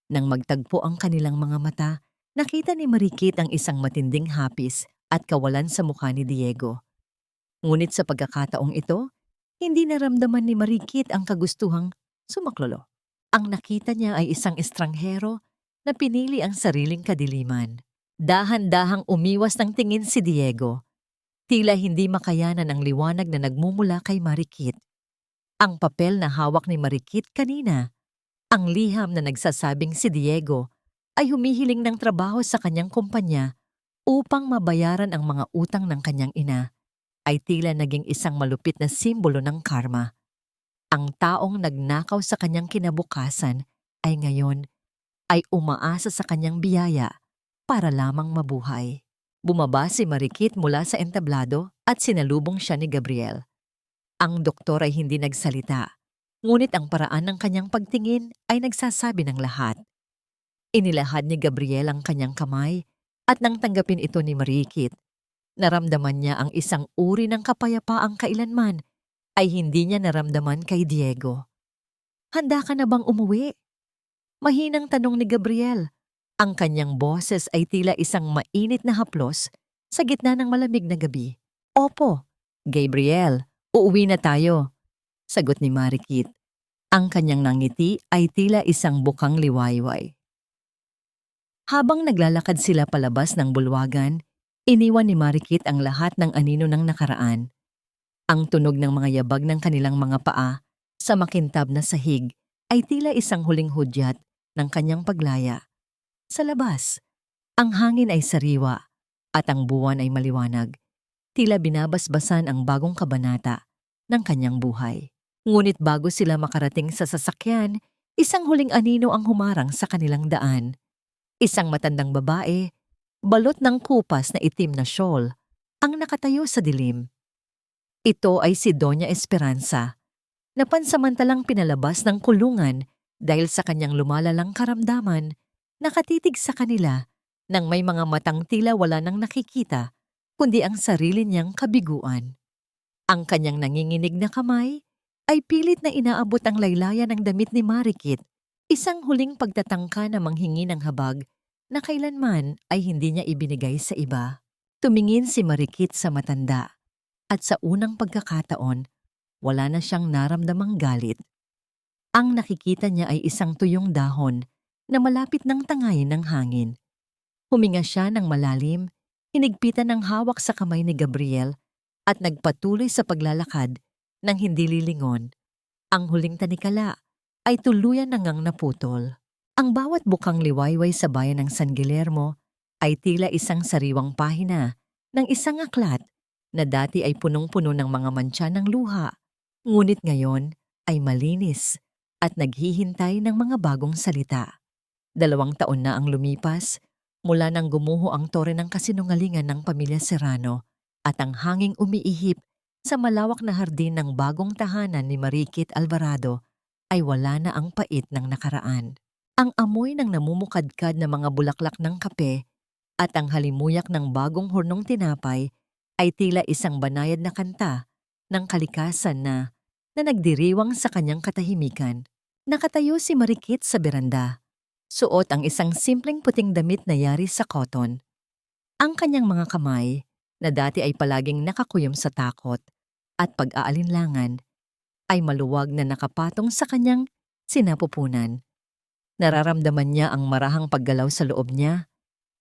[SPEAKER 1] Nang magtagpo ang kanilang mga mata, nakita ni Marikit ang isang matinding hapis at kawalan sa mukha ni Diego. Ngunit sa pagkakataong ito, hindi naramdaman ni Marikit ang kagustuhang sumaklolo. Ang nakita niya ay isang estranghero na pinili ang sariling kadiliman. Dahan-dahang umiwas ng tingin si Diego. Tila hindi makayanan ang liwanag na nagmumula kay Marikit. Ang papel na hawak ni Marikit kanina, ang liham na nagsasabing si Diego ay humihiling ng trabaho sa kanyang kumpanya upang mabayaran ang mga utang ng kanyang ina, ay tila naging isang malupit na simbolo ng karma. Ang taong nagnakaw sa kanyang kinabukasan ay ngayon ay umaasa sa kanyang biyaya para lamang mabuhay. Bumaba si Marikit mula sa entablado at sinalubong siya ni Gabriel. Ang doktor ay hindi nagsalita, ngunit ang paraan ng kanyang pagtingin ay nagsasabi ng lahat. Inilahad ni Gabriel ang kanyang kamay at nang tanggapin ito ni Marikit, naramdaman niya ang isang uri ng kapayapaang kailanman ay hindi niya naramdaman kay Diego. "Handa ka na bang umuwi?" Mahinang tanong ni Gabriel. Ang kanyang boses ay tila isang mainit na haplos sa gitna ng malamig na gabi. "Opo, Gabriel, uuwi na tayo," sagot ni Marikit. Ang kanyang nangiti ay tila isang bukang liwayway. Habang naglalakad sila palabas ng bulwagan, iniwan ni Marikit ang lahat ng anino ng nakaraan. Ang tunog ng mga yabag ng kanilang mga paa sa makintab na sahig ay tila isang huling hudyat ng kanyang paglaya. Sa labas, ang hangin ay sariwa at ang buwan ay maliwanag. Tila binabasbasan ang bagong kabanata ng kanyang buhay. Ngunit bago sila makarating sa sasakyan, isang huling anino ang humarang sa kanilang daan. Isang matandang babae, balot ng kupas na itim na shawl, ang nakatayo sa dilim. Ito ay si Doña Esperanza, na pansamantalang pinalabas ng kulungan dahil sa kanyang lumalalang karamdaman, nakatitig sa kanila nang may mga matang tila wala nang nakikita, kundi ang sarili niyang kabiguan. Ang kanyang nanginginig na kamay ay pilit na inaabot ang laylayan ng damit ni Marikit, isang huling pagtatangka na manghingi ng habag na kailanman ay hindi niya ibinigay sa iba. Tumingin si Marikit sa matanda. At sa unang pagkakataon, wala na siyang naramdamang galit. Ang nakikita niya ay isang tuyong dahon na malapit ng tangayin ng hangin. Huminga siya ng malalim, hinigpitan ng hawak sa kamay ni Gabriel at nagpatuloy sa paglalakad nang hindi lilingon. Ang huling tanikala ay tuluyan na ngang naputol. Ang bawat bukang liwayway sa bayan ng San Guillermo ay tila isang sariwang pahina ng isang aklat na dati ay punong-puno ng mga mantsa ng luha, ngunit ngayon ay malinis at naghihintay ng mga bagong salita. 2 taon na ang lumipas mula nang gumuho ang tore ng kasinungalingan ng pamilya Serrano at ang hanging umiihip sa malawak na hardin ng bagong tahanan ni Marikit Alvarado ay wala na ang pait ng nakaraan. Ang amoy ng namumukadkad na mga bulaklak ng kape at ang halimuyak ng bagong hurnong tinapay ay tila isang banayad na kanta ng kalikasan na nagdiriwang sa kanyang katahimikan. Nakatayo si Marikit sa beranda, Suot ang isang simpleng puting damit na yari sa cotton. Ang kanyang mga kamay, na dati ay palaging nakakuyom sa takot at pag-aalinlangan, ay maluwag na nakapatong sa kanyang sinapupunan. Nararamdaman niya ang marahang paggalaw sa loob niya,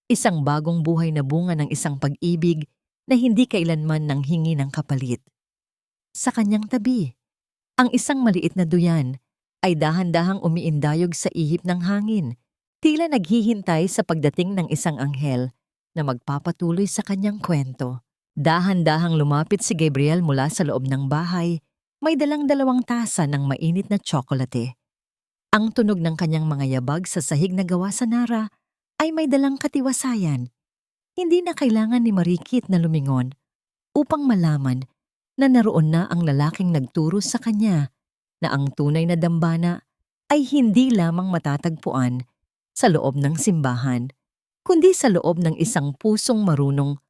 [SPEAKER 1] isang bagong buhay na bunga ng isang pag-ibig na hindi kailanman nanghingi ng kapalit. Sa kanyang tabi, ang isang maliit na duyan ay dahan-dahang umiindayog sa ihip ng hangin, tila naghihintay sa pagdating ng isang anghel na magpapatuloy sa kanyang kwento. Dahan-dahang lumapit si Gabriel mula sa loob ng bahay, may dalang 2 tasa ng mainit na tsokolate. Ang tunog ng kanyang mga yabag sa sahig na gawa sa Nara ay may dalang katiwasayan. Hindi na kailangan ni Marikit na lumingon upang malaman na naroon na ang lalaking nagturo sa kanya na ang tunay na dambana ay hindi lamang matatagpuan sa loob ng simbahan, kundi sa loob ng isang pusong marunong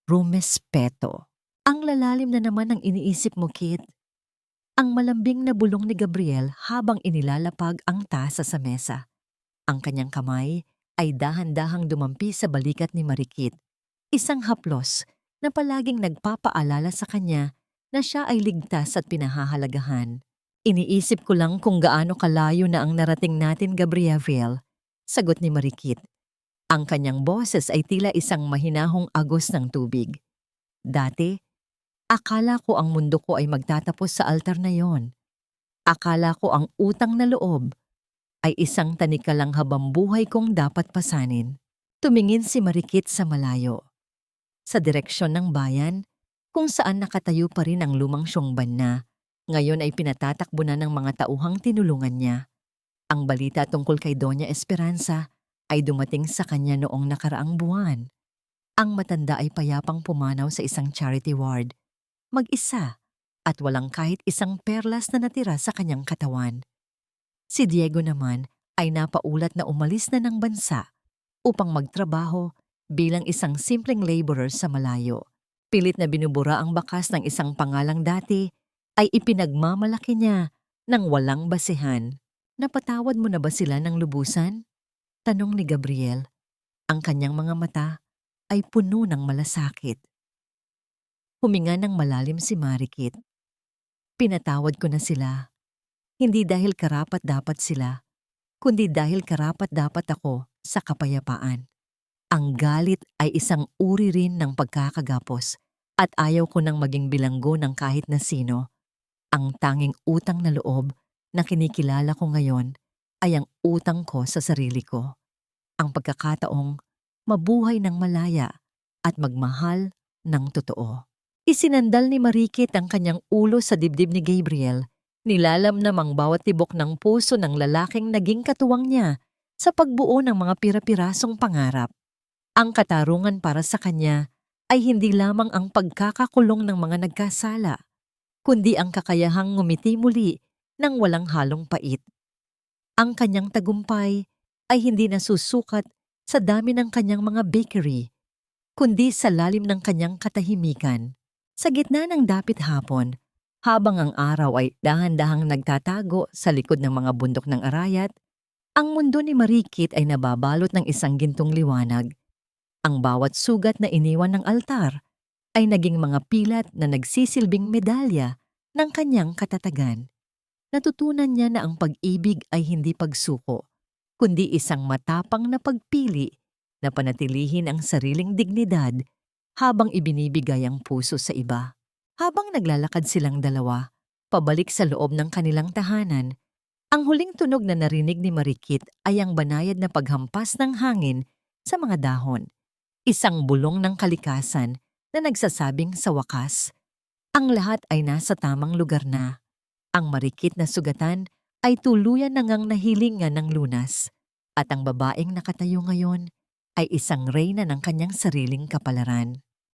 [SPEAKER 1] rumespeto. Ang lalalim na naman ang iniisip mo, Kit. Ang malambing na bulong ni Gabriel habang inilalapag ang tasa sa mesa. Ang kanyang kamay ay dahan-dahang dumampi sa balikat ni Marikit, isang haplos na palaging nagpapaalala sa kanya na siya ay ligtas at pinahahalagahan. Iniisip ko lang kung gaano kalayo na ang narating natin, Gabriel, sagot ni Marikit. Ang kanyang boses ay tila isang mahinahong agos ng tubig. Dati, akala ko ang mundo ko ay magtatapos sa altar na yon. Akala ko ang utang na loob ay isang tanikalang habambuhay kong dapat pasanin. Tumingin si Marikit sa malayo, sa direksyon ng bayan, kung saan nakatayo pa rin ang lumang syongban na ngayon ay pinatatakbo na ng mga tauhang tinulungan niya. Ang balita tungkol kay Doña Esperanza ay dumating sa kanya noong nakaraang buwan. Ang matanda ay payapang pumanaw sa isang charity ward, mag-isa at walang kahit isang perlas na natira sa kanyang katawan. Si Diego naman ay napaulat na umalis na ng bansa upang magtrabaho bilang isang simpleng laborer sa malayo. Pilit na binubura ang bakas ng isang pangalang dati ay ipinagmamalaki niya ng walang basehan. Napatawad mo na ba sila ng lubusan? Tanong ni Gabriel. Ang kanyang mga mata ay puno ng malasakit. Huminga ng malalim si Marikit. Pinatawad ko na sila. Hindi dahil karapat-dapat sila, kundi dahil karapat-dapat ako sa kapayapaan. Ang galit ay isang uri rin ng pagkakagapos at ayaw ko nang maging bilanggo ng kahit na sino. Ang tanging utang na loob na kinikilala ko ngayon ay ang utang ko sa sarili ko. Ang pagkakataong mabuhay ng malaya at magmahal ng totoo. Isinandal ni Marikit ang kanyang ulo sa dibdib ni Gabriel. Nilalam namang bawat tibok ng puso ng lalaking naging katuwang niya sa pagbuo ng mga pira-pirasong pangarap. Ang katarungan para sa kanya ay hindi lamang ang pagkakakulong ng mga nagkasala, kundi ang kakayahang ngumiti muli ng walang halong pait. Ang kanyang tagumpay ay hindi nasusukat sa dami ng kanyang mga bakery, kundi sa lalim ng kanyang katahimikan. Sa gitna ng dapit hapon, habang ang araw ay dahan-dahang nagtatago sa likod ng mga bundok ng Arayat, ang mundo ni Marikit ay nababalot ng isang gintong liwanag. Ang bawat sugat na iniwan ng altar ay naging mga pilat na nagsisilbing medalya ng kanyang katatagan. Natutunan niya na ang pag-ibig ay hindi pagsuko, kundi isang matapang na pagpili na panatilihin ang sariling dignidad habang ibinibigay ang puso sa iba. Habang naglalakad silang dalawa, pabalik sa loob ng kanilang tahanan, ang huling tunog na narinig ni Marikit ay ang banayad na paghampas ng hangin sa mga dahon. Isang bulong ng kalikasan na nagsasabing sa wakas, ang lahat ay nasa tamang lugar na. Ang Marikit na sugatan ay tuluyan na ngang nahilingan ng lunas, at ang babaeng nakatayo ngayon ay isang reyna ng kanyang sariling kapalaran.